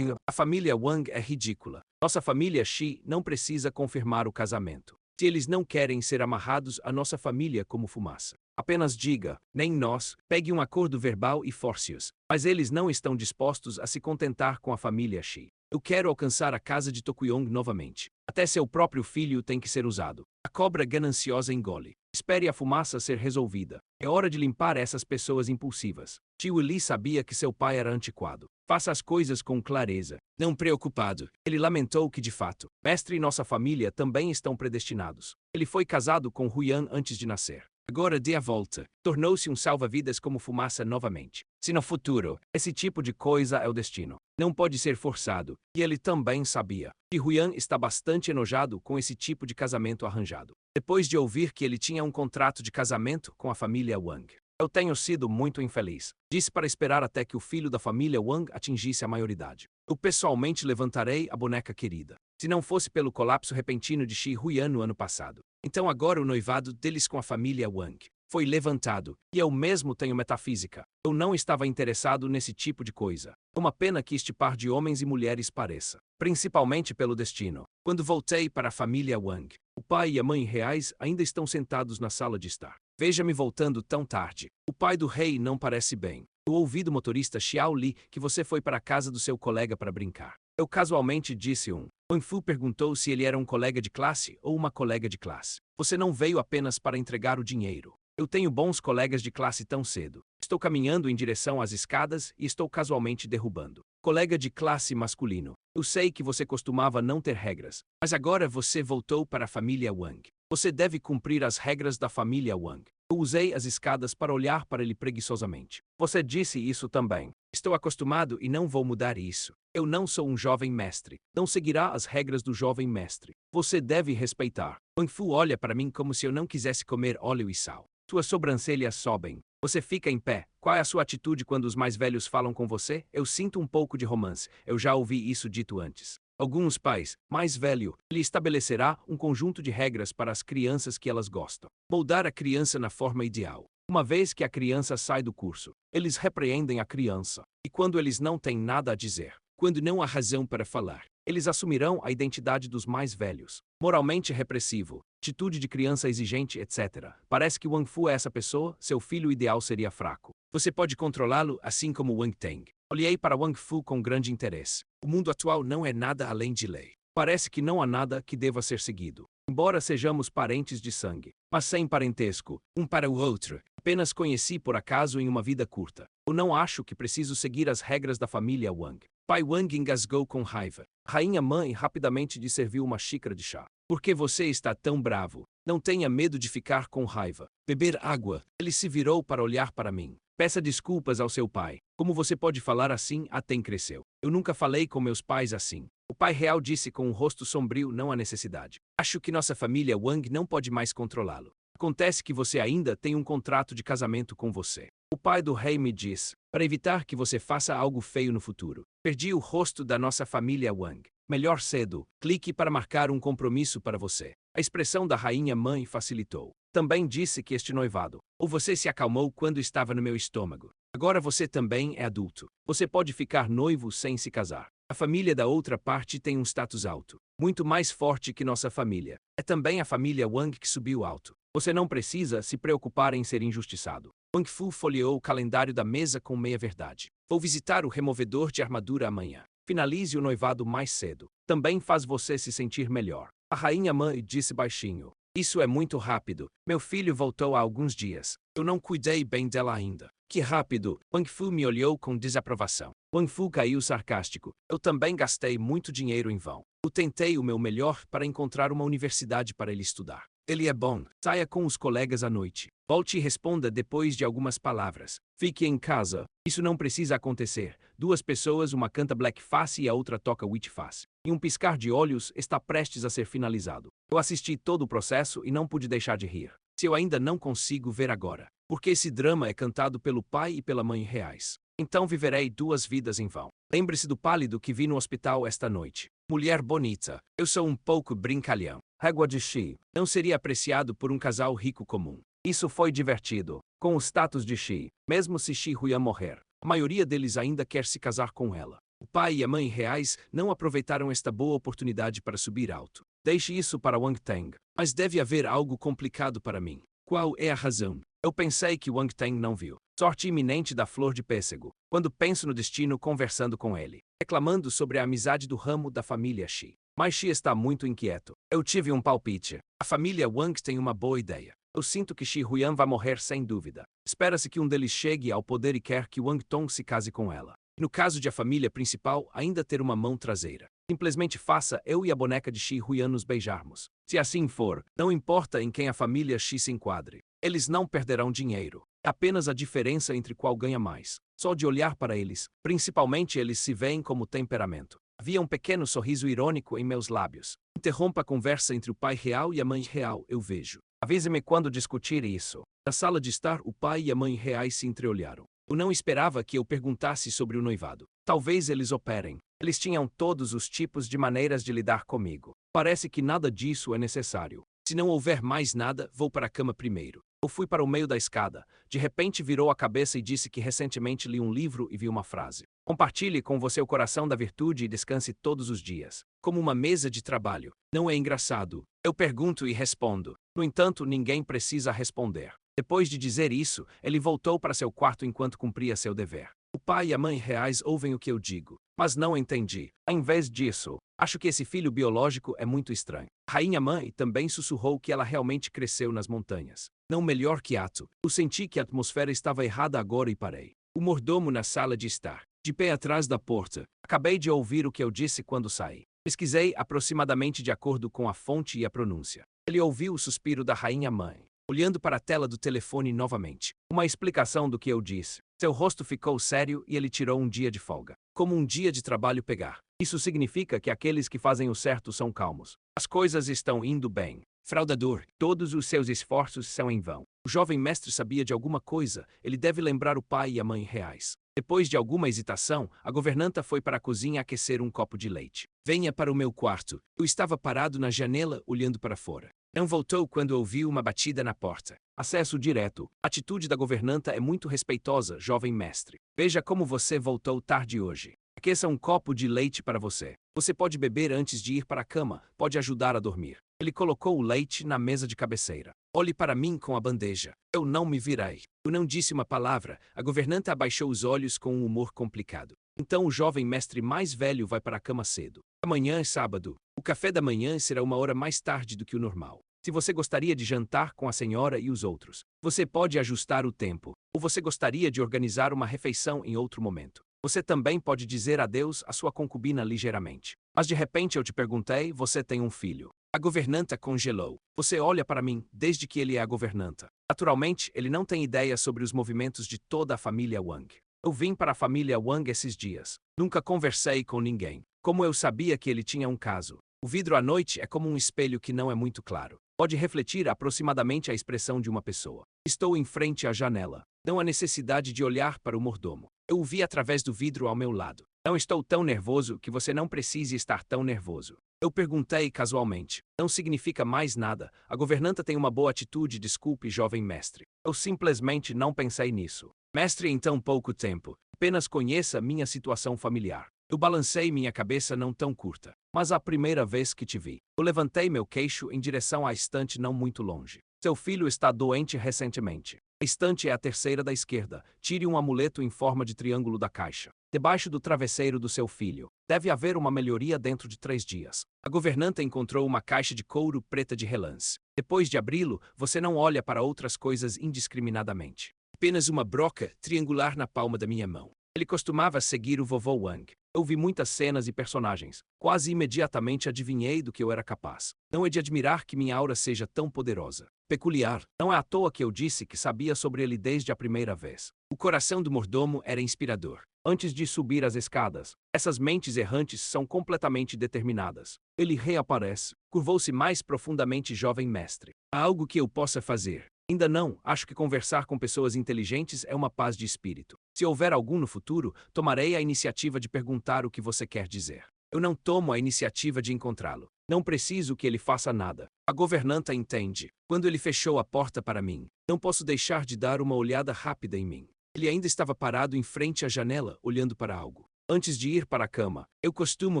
A família Wang é ridícula. Nossa família Shi não precisa confirmar o casamento. Se eles não querem ser amarrados à nossa família como fumaça, apenas diga, nem nós, pegue um acordo verbal e force-os. Mas eles não estão dispostos a se contentar com a família Shi. Eu quero alcançar a casa de Tokuyong novamente. Até seu próprio filho tem que ser usado. A cobra gananciosa engole. Espere a fumaça ser resolvida. É hora de limpar essas pessoas impulsivas. Tio Lee sabia que seu pai era antiquado. Faça as coisas com clareza. Não preocupado. Ele lamentou que, de fato, mestre e nossa família também estão predestinados. Ele foi casado com Huyan antes de nascer. Agora dê a volta. Tornou-se um salva-vidas como fumaça novamente. Se no futuro, esse tipo de coisa é o destino, não pode ser forçado, e ele também sabia que Huyan está bastante enojado com esse tipo de casamento arranjado. Depois de ouvir que ele tinha um contrato de casamento com a família Wang. Eu tenho sido muito infeliz. Disse para esperar até que o filho da família Wang atingisse a maioridade. Eu pessoalmente levantarei a boneca querida. Se não fosse pelo colapso repentino de Shi Huyan no ano passado. Então agora o noivado deles com a família Wang foi levantado, e eu mesmo tenho metafísica. Eu não estava interessado nesse tipo de coisa. É uma pena que este par de homens e mulheres pareça. Principalmente pelo destino. Quando voltei para a família Wang, o pai e a mãe reais ainda estão sentados na sala de estar. Veja-me voltando tão tarde. O pai do rei não parece bem. Eu ouvi do motorista Xiao Li que você foi para a casa do seu colega para brincar. Eu casualmente disse Wang Fu perguntou se ele era um colega de classe ou uma colega de classe. Você não veio apenas para entregar o dinheiro. Eu tenho bons colegas de classe tão cedo. Estou caminhando em direção às escadas e estou casualmente derrubando. Colega de classe masculino. Eu sei que você costumava não ter regras, mas agora você voltou para a família Wang. Você deve cumprir as regras da família Wang. Eu usei as escadas para olhar para ele preguiçosamente. Você disse isso também. Estou acostumado e não vou mudar isso. Eu não sou um jovem mestre. Não seguirá as regras do jovem mestre. Você deve respeitar. Wang Fu olha para mim como se eu não quisesse comer óleo e sal. Suas sobrancelhas sobem. Você fica em pé. Qual é a sua atitude quando os mais velhos falam com você? Eu sinto um pouco de romance. Eu já ouvi isso dito antes. Alguns pais, mais velho, lhe estabelecerá um conjunto de regras para as crianças que elas gostam. Moldar a criança na forma ideal. Uma vez que a criança sai do curso, eles repreendem a criança. E quando eles não têm nada a dizer, quando não há razão para falar, eles assumirão a identidade dos mais velhos. Moralmente repressivo, atitude de criança exigente, etc. Parece que Wang Fu é essa pessoa, seu filho ideal seria fraco. Você pode controlá-lo assim como Wang Teng. Olhei para Wang Fu com grande interesse. O mundo atual não é nada além de lei. Parece que não há nada que deva ser seguido. Embora sejamos parentes de sangue, mas sem parentesco, um para o outro, apenas conheci por acaso em uma vida curta. Eu não acho que preciso seguir as regras da família Wang. Pai Wang engasgou com raiva. Rainha mãe rapidamente lhe serviu uma xícara de chá. Por que você está tão bravo? Não tenha medo de ficar com raiva. Beber água. Ele se virou para olhar para mim. Peça desculpas ao seu pai. Como você pode falar assim? Até cresceu. Eu nunca falei com meus pais assim. O pai real disse com um rosto sombrio: não há necessidade. Acho que nossa família Wang não pode mais controlá-lo. Acontece que você ainda tem um contrato de casamento com você. O pai do rei me diz, para evitar que você faça algo feio no futuro. Perdi o rosto da nossa família Wang. Melhor cedo, clique para marcar um compromisso para você. A expressão da rainha mãe facilitou. Também disse que este noivado, ou você se acalmou quando estava no meu estômago. Agora você também é adulto. Você pode ficar noivo sem se casar. A família da outra parte tem um status alto, muito mais forte que nossa família. É também a família Wang que subiu alto. Você não precisa se preocupar em ser injustiçado. Wang Fu folheou o calendário da mesa com meia-verdade. Vou visitar o removedor de armadura amanhã. Finalize o noivado mais cedo. Também faz você se sentir melhor. A rainha mãe disse baixinho. Isso é muito rápido. Meu filho voltou há alguns dias. Eu não cuidei bem dela ainda. Que rápido! Wang Fu me olhou com desaprovação. Wang Fu caiu sarcástico. Eu também gastei muito dinheiro em vão. Eu tentei o meu melhor para encontrar uma universidade para ele estudar. Ele é bom. Saia com os colegas à noite. Volte e responda depois de algumas palavras. Fique em casa. Isso não precisa acontecer. Duas pessoas, uma canta Black Face e a outra toca White Face. Em um piscar de olhos, está prestes a ser finalizado. Eu assisti todo o processo e não pude deixar de rir. Se eu ainda não consigo ver agora, porque esse drama é cantado pelo pai e pela mãe reais. Então viverei duas vidas em vão. Lembre-se do pálido que vi no hospital esta noite. Mulher bonita. Eu sou um pouco brincalhão. Régua de Shi. Não seria apreciado por um casal rico comum. Isso foi divertido. Com o status de Shi, mesmo se Shi Huyan morrer, a maioria deles ainda quer se casar com ela. O pai e a mãe reais não aproveitaram esta boa oportunidade para subir alto. Deixe isso para Wang Teng. Mas deve haver algo complicado para mim. Qual é a razão? Eu pensei que Wang Teng não viu. Sorte iminente da flor de pêssego. Quando penso no destino conversando com ele. Reclamando sobre a amizade do ramo da família Shi. Mas Shi está muito inquieto. Eu tive um palpite. A família Wang tem uma boa ideia. Eu sinto que Shi Huyan vai morrer sem dúvida. Espera-se que um deles chegue ao poder e quer que Wang Tong se case com ela. No caso de a família principal ainda ter uma mão traseira. Simplesmente faça eu e a boneca de Shi Huyan nos beijarmos. Se assim for, não importa em quem a família Shi se enquadre. Eles não perderão dinheiro. É apenas a diferença entre qual ganha mais. Só de olhar para eles, principalmente eles se veem como temperamento. Havia um pequeno sorriso irônico em meus lábios. Interrompa a conversa entre o pai real e a mãe real, eu vejo. Avise-me quando discutir isso. Na sala de estar, o pai e a mãe reais se entreolharam. Eu não esperava que eu perguntasse sobre o noivado. Talvez eles operem. Eles tinham todos os tipos de maneiras de lidar comigo. Parece que nada disso é necessário. Se não houver mais nada, vou para a cama primeiro. Eu fui para o meio da escada. De repente virou a cabeça e disse que recentemente li um livro e vi uma frase. Compartilhe com você o coração da virtude e descanse todos os dias. Como uma mesa de trabalho. Não é engraçado? Eu pergunto e respondo. No entanto, ninguém precisa responder. Depois de dizer isso, ele voltou para seu quarto enquanto cumpria seu dever. O pai e a mãe reais ouvem o que eu digo, mas não entendi. Em vez disso, acho que esse filho biológico é muito estranho. A rainha-mãe também sussurrou que ela realmente cresceu nas montanhas. Não melhor que Ato. Eu senti que a atmosfera estava errada agora e parei. O mordomo na sala de estar, de pé atrás da porta. Acabei de ouvir o que eu disse quando saí. Pesquisei aproximadamente de acordo com a fonte e a pronúncia. Ele ouviu o suspiro da rainha-mãe, olhando para a tela do telefone novamente. Uma explicação do que eu disse. Seu rosto ficou sério e ele tirou um dia de folga. Como um dia de trabalho pegar. Isso significa que aqueles que fazem o certo são calmos. As coisas estão indo bem. Fraudador, todos os seus esforços são em vão. O jovem mestre sabia de alguma coisa, ele deve lembrar o pai e a mãe reais. Depois de alguma hesitação, a governanta foi para a cozinha aquecer um copo de leite. Venha para o meu quarto. Eu estava parado na janela, olhando para fora. Não voltou quando ouviu uma batida na porta. Acesso direto. A atitude da governanta é muito respeitosa, jovem mestre. Veja como você voltou tarde hoje. Aqueça um copo de leite para você. Você pode beber antes de ir para a cama, pode ajudar a dormir. Ele colocou o leite na mesa de cabeceira. Olhe para mim com a bandeja. Eu não me virei. Eu não disse uma palavra. A governanta abaixou os olhos com um humor complicado. Então o jovem mestre mais velho vai para a cama cedo. Amanhã é sábado. O café da manhã será uma hora mais tarde do que o normal. Se você gostaria de jantar com a senhora e os outros, você pode ajustar o tempo. Ou você gostaria de organizar uma refeição em outro momento. Você também pode dizer adeus à sua concubina ligeiramente. Mas de repente eu te perguntei, você tem um filho. A governanta congelou. Você olha para mim, desde que ele é a governanta. Naturalmente, ele não tem ideia sobre os movimentos de toda a família Wang. Eu vim para a família Wang esses dias. Nunca conversei com ninguém. Como eu sabia que ele tinha um caso? O vidro à noite é como um espelho que não é muito claro. Pode refletir aproximadamente a expressão de uma pessoa. Estou em frente à janela. Não há necessidade de olhar para o mordomo. Eu o vi através do vidro ao meu lado. Não estou tão nervoso que você não precise estar tão nervoso. Eu perguntei casualmente. Não significa mais nada. A governanta tem uma boa atitude, desculpe, jovem mestre. Eu simplesmente não pensei nisso. Mestre, em tão pouco tempo. Apenas conheça minha situação familiar. Eu balancei minha cabeça não tão curta. Mas a primeira vez que te vi, eu levantei meu queixo em direção à estante não muito longe. Seu filho está doente recentemente. A estante é a terceira da esquerda. Tire um amuleto em forma de triângulo da caixa. Debaixo do travesseiro do seu filho. Deve haver uma melhoria dentro de 3 dias. A governanta encontrou uma caixa de couro preta de relance. Depois de abri-lo, você não olha para outras coisas indiscriminadamente. Apenas uma broca triangular na palma da minha mão. Ele costumava seguir o vovô Wang. Eu vi muitas cenas e personagens. Quase imediatamente adivinhei do que eu era capaz. Não é de admirar que minha aura seja tão poderosa. Peculiar. Não é à toa que eu disse que sabia sobre ele desde a primeira vez. O coração do mordomo era inspirador. Antes de subir as escadas, essas mentes errantes são completamente determinadas. Ele reaparece. Curvou-se mais profundamente, jovem mestre. Há algo que eu possa fazer? Ainda não, acho que conversar com pessoas inteligentes é uma paz de espírito. Se houver algum no futuro, tomarei a iniciativa de perguntar o que você quer dizer. Eu não tomo a iniciativa de encontrá-lo. Não preciso que ele faça nada. A governanta entende. Quando ele fechou a porta para mim, não posso deixar de dar uma olhada rápida em mim. Ele ainda estava parado em frente à janela, olhando para algo. Antes de ir para a cama, eu costumo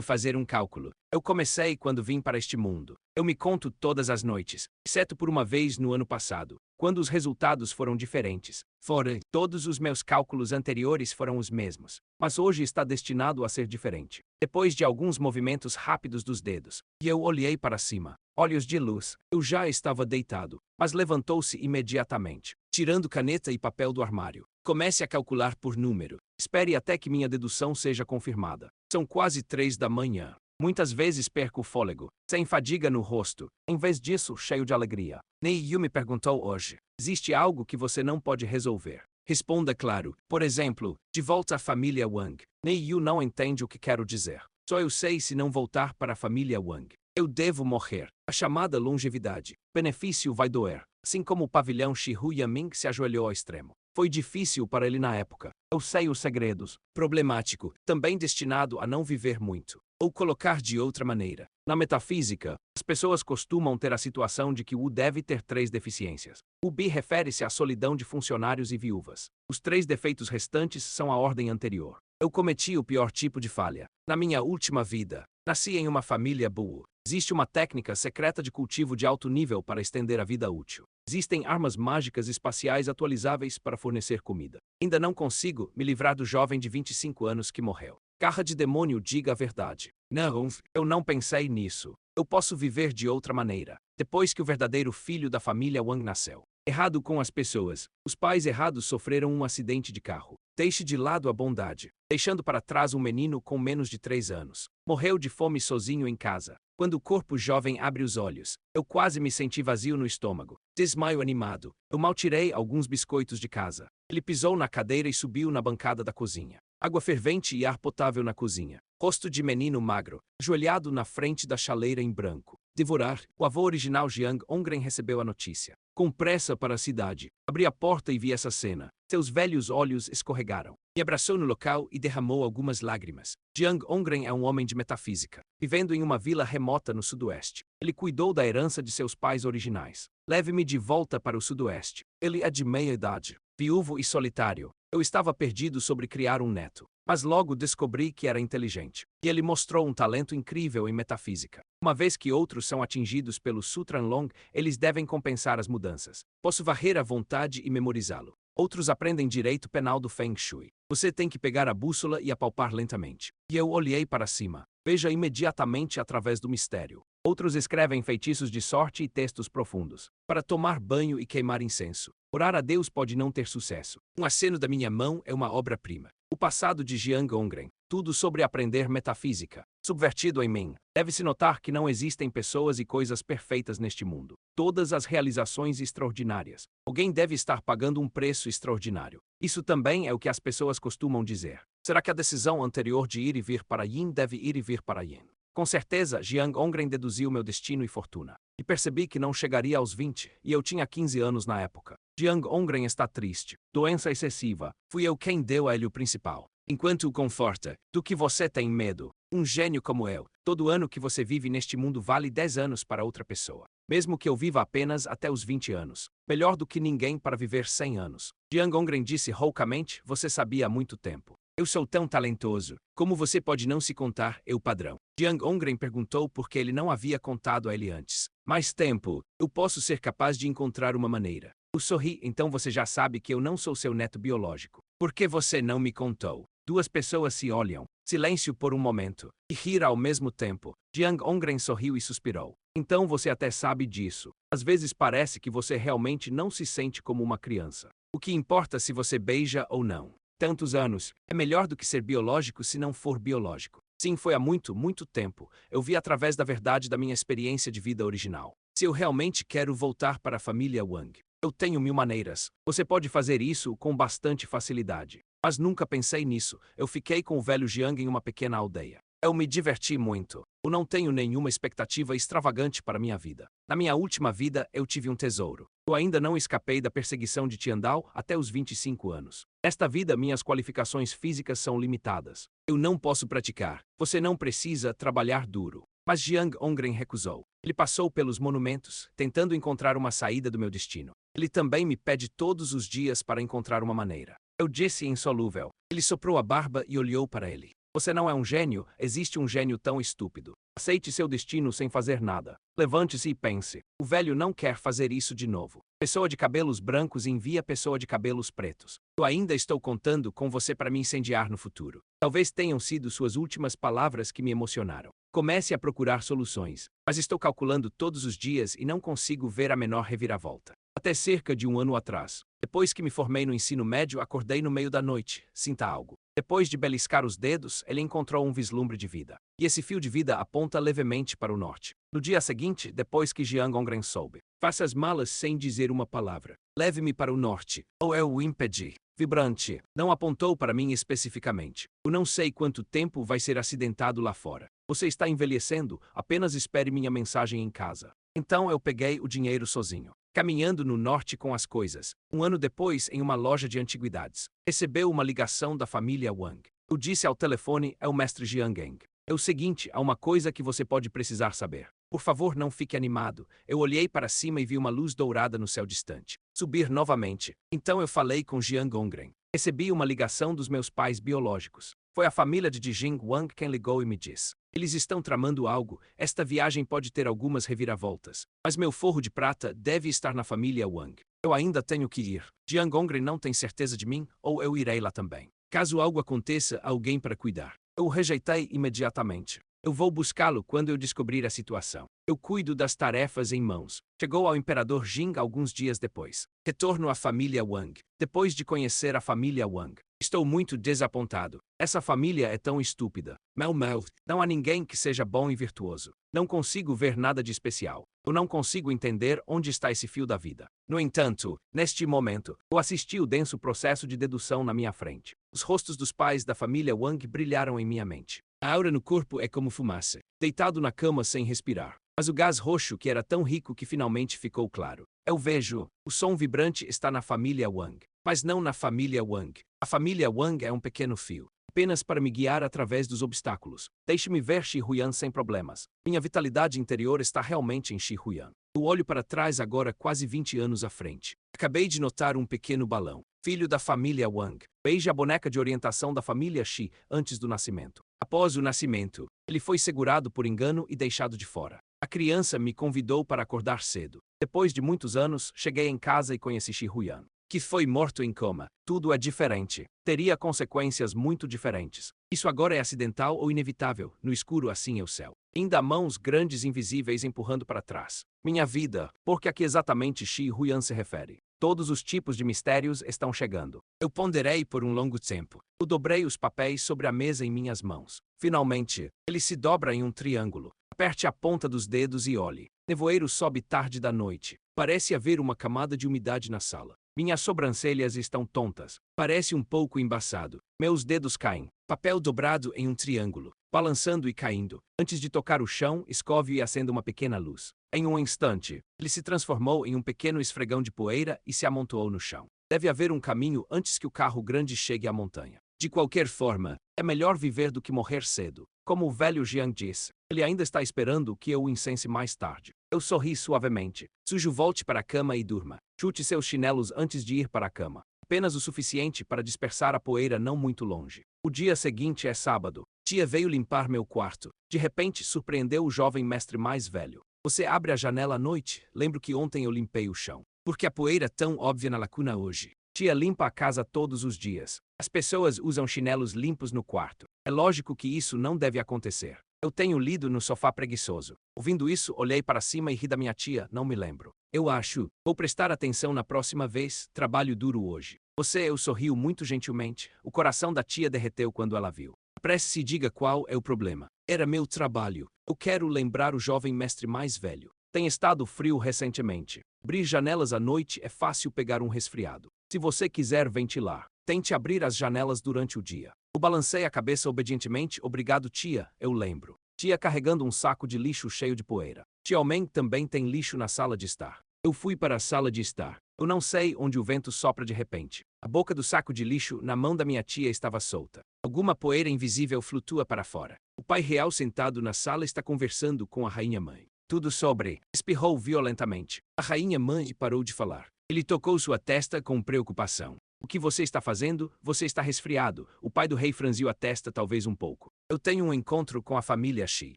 fazer um cálculo. Eu comecei quando vim para este mundo. Eu me conto todas as noites, exceto por uma vez no ano passado, quando os resultados foram diferentes. Fora, todos os meus cálculos anteriores foram os mesmos, mas hoje está destinado a ser diferente. Depois de alguns movimentos rápidos dos dedos, e eu olhei para cima. Olhos de luz. Eu já estava deitado, mas levantou-se imediatamente, tirando caneta e papel do armário. Comece a calcular por número. Espere até que minha dedução seja confirmada. São quase 3 da manhã. Muitas vezes perco o fôlego, sem fadiga no rosto. Em vez disso, cheio de alegria. Neiyu me perguntou hoje: existe algo que você não pode resolver? Responda claro. Por exemplo, de volta à família Wang. Neiyu não entende o que quero dizer. Só eu sei se não voltar para a família Wang. Eu devo morrer. A chamada longevidade. Benefício vai doer. Assim como o pavilhão Shihu Yaming se ajoelhou ao extremo. Foi difícil para ele na época. Eu sei os segredos. Problemático, também destinado a não viver muito. Ou colocar de outra maneira. Na metafísica, as pessoas costumam ter a situação de que o deve ter 3 deficiências. O bi refere-se à solidão de funcionários e viúvas. Os 3 defeitos restantes são a ordem anterior. Eu cometi o pior tipo de falha. Na minha última vida, nasci em uma família boa. Existe uma técnica secreta de cultivo de alto nível para estender a vida útil. Existem armas mágicas espaciais atualizáveis para fornecer comida. Ainda não consigo me livrar do jovem de 25 anos que morreu. Garra de demônio, diga a verdade. Não, eu não pensei nisso. Eu posso viver de outra maneira. Depois que o verdadeiro filho da família Wang nasceu. Errado com as pessoas. Os pais errados sofreram um acidente de carro. Deixe de lado a bondade, deixando para trás um menino com menos de 3 anos. Morreu de fome sozinho em casa. Quando o corpo jovem abre os olhos, eu quase me senti vazio no estômago. Desmaio animado. Eu mal tirei alguns biscoitos de casa. Ele pisou na cadeira e subiu na bancada da cozinha. Água fervente e ar potável na cozinha. Rosto de menino magro, ajoelhado na frente da chaleira em branco. Devorar. O avô original Jiang Hongren recebeu a notícia. Com pressa para a cidade. Abri a porta e vi essa cena. Seus velhos olhos escorregaram. Me abraçou no local e derramou algumas lágrimas. Jiang Hongren é um homem de metafísica, vivendo em uma vila remota no sudoeste. Ele cuidou da herança de seus pais originais. Leve-me de volta para o sudoeste. Ele é de meia idade, viúvo e solitário. Eu estava perdido sobre criar um neto, mas logo descobri que era inteligente. E ele mostrou um talento incrível em metafísica. Uma vez que outros são atingidos pelo Sutran Long, eles devem compensar as mudanças. Posso varrer à vontade e memorizá-lo. Outros aprendem direito penal do Feng Shui. Você tem que pegar a bússola e apalpar lentamente. E eu olhei para cima. Veja imediatamente através do mistério. Outros escrevem feitiços de sorte e textos profundos. Para tomar banho e queimar incenso. Orar a Deus pode não ter sucesso. Um aceno da minha mão é uma obra-prima. O passado de Jiang Hongren. Tudo sobre aprender metafísica. Subvertido em mim. Deve-se notar que não existem pessoas e coisas perfeitas neste mundo. Todas as realizações extraordinárias. Alguém deve estar pagando um preço extraordinário. Isso também é o que as pessoas costumam dizer. Será que a decisão anterior de ir e vir para Yin deve ir e vir para Yin? Com certeza, Jiang Hongren deduziu meu destino e fortuna. E percebi que não chegaria aos 20, e eu tinha 15 anos na época. Jiang Hongren está triste. Doença excessiva. Fui eu quem deu a ele o principal. Enquanto o conforta, do que você tem medo? Um gênio como eu. Todo ano que você vive neste mundo vale 10 anos para outra pessoa. Mesmo que eu viva apenas até os 20 anos. Melhor do que ninguém para viver 100 anos. Jiang Hongren disse roucamente, você sabia há muito tempo. Eu sou tão talentoso. Como você pode não se contar, eu padrão? Jiang Hongren perguntou por que ele não havia contado a ele antes. Mais tempo. Eu posso ser capaz de encontrar uma maneira. Eu sorri, então você já sabe que eu não sou seu neto biológico. Por que você não me contou? 2 pessoas se olham. Silêncio por um momento. E rir ao mesmo tempo. Jiang Hongren sorriu e suspirou. Então você até sabe disso. Às vezes parece que você realmente não se sente como uma criança. O que importa se você beija ou não? Tantos anos, é melhor do que ser biológico se não for biológico. Sim, foi há muito, muito tempo. Eu vi através da verdade da minha experiência de vida original. Se eu realmente quero voltar para a família Wang, eu tenho 1000 maneiras. Você pode fazer isso com bastante facilidade. Mas nunca pensei nisso. Eu fiquei com o velho Jiang em uma pequena aldeia. Eu me diverti muito. Eu não tenho nenhuma expectativa extravagante para minha vida. Na minha última vida, eu tive um tesouro. Eu ainda não escapei da perseguição de Tiandao até os 25 anos. Nesta vida, minhas qualificações físicas são limitadas. Eu não posso praticar. Você não precisa trabalhar duro. Mas Jiang Hongren recusou. Ele passou pelos monumentos, tentando encontrar uma saída do meu destino. Ele também me pede todos os dias para encontrar uma maneira. Eu disse insolúvel. Ele soprou a barba e olhou para ele. Você não é um gênio, existe um gênio tão estúpido. Aceite seu destino sem fazer nada. Levante-se e pense. O velho não quer fazer isso de novo. Pessoa de cabelos brancos envia pessoa de cabelos pretos. Eu ainda estou contando com você para me incendiar no futuro. Talvez tenham sido suas últimas palavras que me emocionaram. Comece a procurar soluções, mas estou calculando todos os dias e não consigo ver a menor reviravolta. Até cerca de um ano atrás. Depois que me formei no ensino médio, acordei no meio da noite. Sinta algo. Depois de beliscar os dedos, ele encontrou um vislumbre de vida. E esse fio de vida aponta levemente para o norte. No dia seguinte, depois que Jiang Hongren soube, faça as malas sem dizer uma palavra. Leve-me para o norte. Ou eu o impedi. Vibrante. Não apontou para mim especificamente. Eu não sei quanto tempo vai ser acidentado lá fora. Você está envelhecendo, apenas espere minha mensagem em casa. Então eu peguei o dinheiro sozinho. Caminhando no norte com as coisas. Um ano depois, em uma loja de antiguidades, recebeu uma ligação da família Wang. Eu disse ao telefone, é o mestre Jiang. É o seguinte, há uma coisa que você pode precisar saber. Por favor, não fique animado. Eu olhei para cima e vi uma luz dourada no céu distante. Subir novamente. Então eu falei com Jiang Hongren. Recebi uma ligação dos meus pais biológicos. Foi a família de Jing Wang quem ligou e me disse. Eles estão tramando algo, esta viagem pode ter algumas reviravoltas. Mas meu forro de prata deve estar na família Wang. Eu ainda tenho que ir. Jiang Hongren não tem certeza de mim, ou eu irei lá também. Caso algo aconteça, há alguém para cuidar. Eu o rejeitei imediatamente. Eu vou buscá-lo quando eu descobrir a situação. Eu cuido das tarefas em mãos. Chegou ao imperador Jing alguns dias depois. Retorno à família Wang. Depois de conhecer a família Wang. Estou muito desapontado. Essa família é tão estúpida. Mel. Não há ninguém que seja bom e virtuoso. Não consigo ver nada de especial. Eu não consigo entender onde está esse fio da vida. No entanto, neste momento, eu assisti o denso processo de dedução na minha frente. Os rostos dos pais da família Wang brilharam em minha mente. A aura no corpo é como fumaça. Deitado na cama sem respirar. Mas o gás roxo que era tão rico que finalmente ficou claro. Eu vejo. O som vibrante está na família Wang. Mas não na família Wang. A família Wang é um pequeno fio. Apenas para me guiar através dos obstáculos. Deixe-me ver Shi Huyan sem problemas. Minha vitalidade interior está realmente em Shi Huyan. Eu olho para trás agora quase 20 anos à frente. Acabei de notar um pequeno balão. Filho da família Wang. Beija a boneca de orientação da família Shi antes do nascimento. Após o nascimento, ele foi segurado por engano e deixado de fora. A criança me convidou para acordar cedo. Depois de muitos anos, cheguei em casa e conheci Shi Huyan, que foi morto em coma. Tudo é diferente. Teria consequências muito diferentes. Isso agora é acidental ou inevitável. No escuro assim é o céu. Ainda há mãos grandes invisíveis empurrando para trás. Minha vida, porque a que exatamente Shi Huyan se refere. Todos os tipos de mistérios estão chegando. Eu ponderei por um longo tempo. Eu dobrei os papéis sobre a mesa em minhas mãos. Finalmente, ele se dobra em um triângulo. Aperte a ponta dos dedos e olhe. Nevoeiro sobe tarde da noite. Parece haver uma camada de umidade na sala. Minhas sobrancelhas estão tontas. Parece um pouco embaçado. Meus dedos caem. Papel dobrado em um triângulo. Balançando e caindo. Antes de tocar o chão, escove e acenda uma pequena luz. Em um instante, ele se transformou em um pequeno esfregão de poeira e se amontoou no chão. Deve haver um caminho antes que o carro grande chegue à montanha. De qualquer forma, é melhor viver do que morrer cedo. Como o velho Jiang disse, ele ainda está esperando que eu o incense mais tarde. Eu sorri suavemente. Sujo, volte para a cama e durma. Chute seus chinelos antes de ir para a cama. Apenas o suficiente para dispersar a poeira não muito longe. O dia seguinte é sábado. Tia veio limpar meu quarto. De repente, surpreendeu o jovem mestre mais velho. Você abre a janela à noite? Lembro que ontem eu limpei o chão. Porque a poeira é tão óbvia na lacuna hoje. Tia limpa a casa todos os dias. As pessoas usam chinelos limpos no quarto. É lógico que isso não deve acontecer. Eu tenho lido no sofá preguiçoso. Ouvindo isso, olhei para cima e ri da minha tia, não me lembro. Eu acho. Vou prestar atenção na próxima vez, trabalho duro hoje. Eu sorriu muito gentilmente. O coração da tia derreteu quando ela viu. Apresse-se e diga qual é o problema. Era meu trabalho. Eu quero lembrar o jovem mestre mais velho. Tem estado frio recentemente. Abrir janelas à noite é fácil pegar um resfriado. Se você quiser ventilar, tente abrir as janelas durante o dia. Eu balancei a cabeça obedientemente. Obrigado, tia, eu lembro. Tia carregando um saco de lixo cheio de poeira. Tia Meng também tem lixo na sala de estar. Eu fui para a sala de estar. Eu não sei onde o vento sopra de repente. A boca do saco de lixo na mão da minha tia estava solta. Alguma poeira invisível flutua para fora. O pai real sentado na sala está conversando com a rainha mãe. Tudo sobre. Espirrou violentamente. A rainha mãe parou de falar. Ele tocou sua testa com preocupação. O que você está fazendo? Você está resfriado. O pai do rei franziu a testa talvez um pouco. Eu tenho um encontro com a família Shi.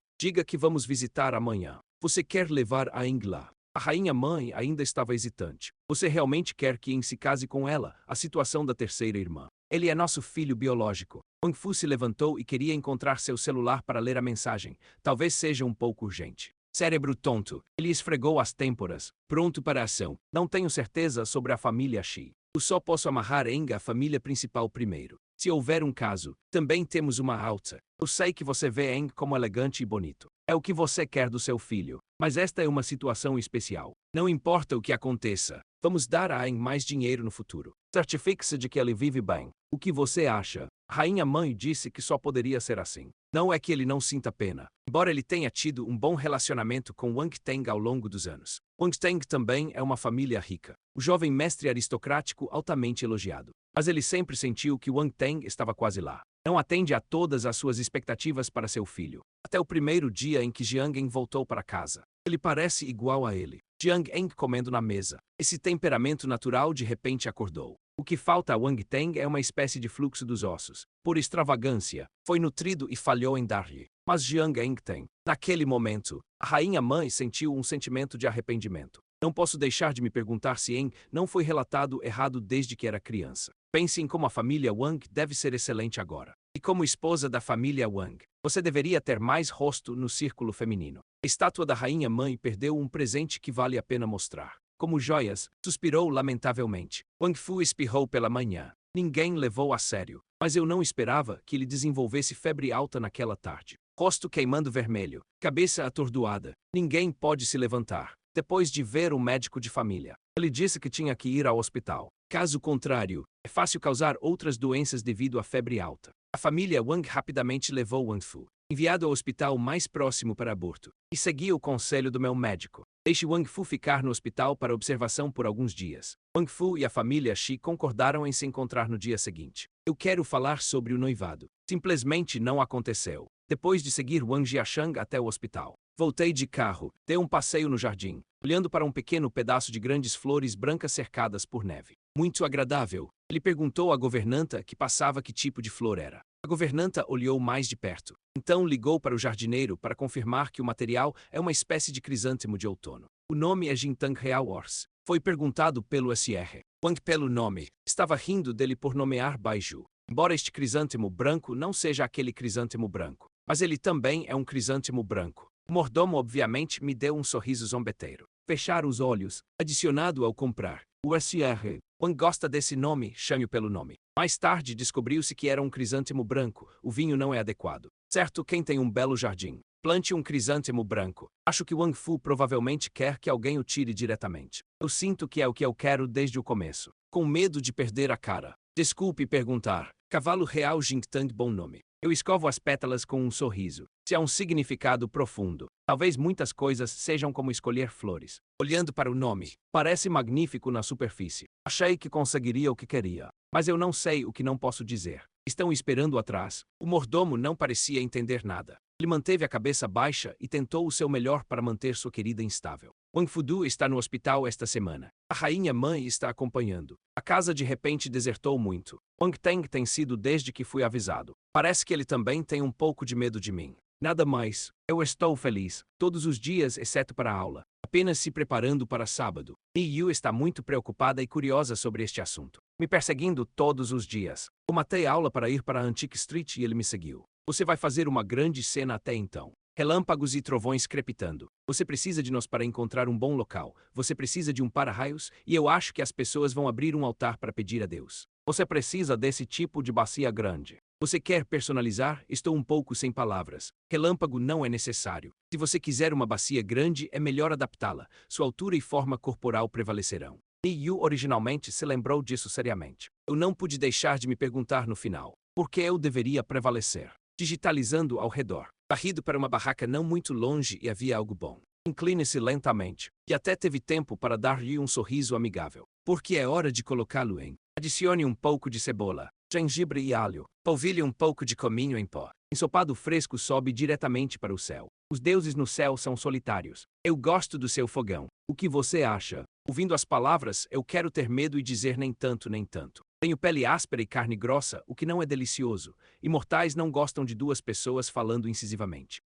Diga que vamos visitar amanhã. Você quer levar a Eng lá? A rainha-mãe ainda estava hesitante. Você realmente quer que Eng se case com ela? A situação da terceira irmã. Ele é nosso filho biológico. Wang Fu se levantou e queria encontrar seu celular para ler a mensagem. Talvez seja um pouco urgente. Cérebro tonto. Ele esfregou as têmporas. Pronto para a ação. Não tenho certeza sobre a família Shi. Eu só posso amarrar Eng à família principal primeiro. Se houver um caso, também temos uma alta. Eu sei que você vê Eng como elegante e bonito. É o que você quer do seu filho. Mas esta é uma situação especial. Não importa o que aconteça. Vamos dar a Eng mais dinheiro no futuro. Certifique-se de que ele vive bem. O que você acha? A rainha-mãe disse que só poderia ser assim. Não é que ele não sinta pena. Embora ele tenha tido um bom relacionamento com Wang Teng ao longo dos anos. Wang Teng também é uma família rica. O jovem mestre aristocrático altamente elogiado. Mas ele sempre sentiu que Wang Teng estava quase lá. Não atende a todas as suas expectativas para seu filho. Até o primeiro dia em que Jiang Eng voltou para casa. Ele parece igual a ele. Jiang Eng comendo na mesa. Esse temperamento natural de repente acordou. O que falta a Wang Teng é uma espécie de fluxo dos ossos. Por extravagância, foi nutrido e falhou em dar-lhe. Mas Jiang Eng tem. Naquele momento, a rainha-mãe sentiu um sentimento de arrependimento. Não posso deixar de me perguntar se Eng não foi relatado errado desde que era criança. Pense em como a família Wang deve ser excelente agora. E como esposa da família Wang, você deveria ter mais rosto no círculo feminino. A estátua da rainha-mãe perdeu um presente que vale a pena mostrar. Como joias, suspirou lamentavelmente. Wang Fu espirrou pela manhã. Ninguém levou a sério, mas eu não esperava que ele desenvolvesse febre alta naquela tarde. Rosto queimando vermelho, cabeça atordoada. Ninguém pode se levantar. Depois de ver um médico de família, ele disse que tinha que ir ao hospital. Caso contrário, é fácil causar outras doenças devido à febre alta. A família Wang rapidamente levou Wang Fu, enviado ao hospital mais próximo para aborto, e seguia o conselho do meu médico. Deixe Wang Fu ficar no hospital para observação por alguns dias. Wang Fu e a família Shi concordaram em se encontrar no dia seguinte. Eu quero falar sobre o noivado. Simplesmente não aconteceu. Depois de seguir Wang Jiashang até o hospital, voltei de carro, dei um passeio no jardim, olhando para um pequeno pedaço de grandes flores brancas cercadas por neve. Muito agradável. Ele perguntou à governanta que passava que tipo de flor era. A governanta olhou mais de perto. Então ligou para o jardineiro para confirmar que o material é uma espécie de crisântemo de outono. O nome é Jintang Real Ors. Foi perguntado pelo SR. Wang pelo nome. Estava rindo dele por nomear Baiju. Embora este crisântemo branco não seja aquele crisântemo branco, mas ele também é um crisântemo branco. O mordomo obviamente me deu um sorriso zombeteiro. Fechar os olhos, adicionado ao comprar. O SR. Wang gosta desse nome, chame-o pelo nome. Mais tarde descobriu-se que era um crisântemo branco. O vinho não é adequado. Certo, quem tem um belo jardim, plante um crisântemo branco. Acho que Wang Fu provavelmente quer que alguém o tire diretamente. Eu sinto que é o que eu quero desde o começo. Com medo de perder a cara. Desculpe perguntar. Cavalo Real Jingtang, bom nome. Eu escovo as pétalas com um sorriso. Se há um significado profundo. Talvez muitas coisas sejam como escolher flores. Olhando para o nome, parece magnífico na superfície. Achei que conseguiria o que queria. Mas eu não sei o que não posso dizer. Estão esperando atrás. O mordomo não parecia entender nada. Ele manteve a cabeça baixa e tentou o seu melhor para manter sua querida instável. Wang Fudu está no hospital esta semana. A rainha-mãe está acompanhando. A casa de repente desertou muito. Wang Teng tem sido desde que fui avisado. Parece que ele também tem um pouco de medo de mim. Nada mais. Eu estou feliz. Todos os dias, exceto para a aula. Apenas se preparando para sábado. Ni Yu está muito preocupada e curiosa sobre este assunto. Me perseguindo todos os dias. Eu matei a aula para ir para a Antique Street e ele me seguiu. Você vai fazer uma grande cena até então. Relâmpagos e trovões crepitando. Você precisa de nós para encontrar um bom local. Você precisa de um para-raios e eu acho que as pessoas vão abrir um altar para pedir a Deus. Você precisa desse tipo de bacia grande. Você quer personalizar? Estou um pouco sem palavras. Relâmpago não é necessário. Se você quiser uma bacia grande, é melhor adaptá-la. Sua altura e forma corporal prevalecerão. Ni Yu originalmente se lembrou disso seriamente. Eu não pude deixar de me perguntar no final. Por que eu deveria prevalecer? Digitalizando ao redor. Varrido para uma barraca não muito longe e havia algo bom. Incline-se lentamente. E até teve tempo para dar-lhe um sorriso amigável. Porque é hora de colocá-lo em. Adicione um pouco de cebola, gengibre e alho. Polvilhe um pouco de cominho em pó. Ensopado fresco sobe diretamente para o céu. Os deuses no céu são solitários. Eu gosto do seu fogão. O que você acha? Ouvindo as palavras, eu quero ter medo e dizer nem tanto nem tanto. Tenho pele áspera e carne grossa, o que não é delicioso. Imortais não gostam de duas pessoas falando incisivamente.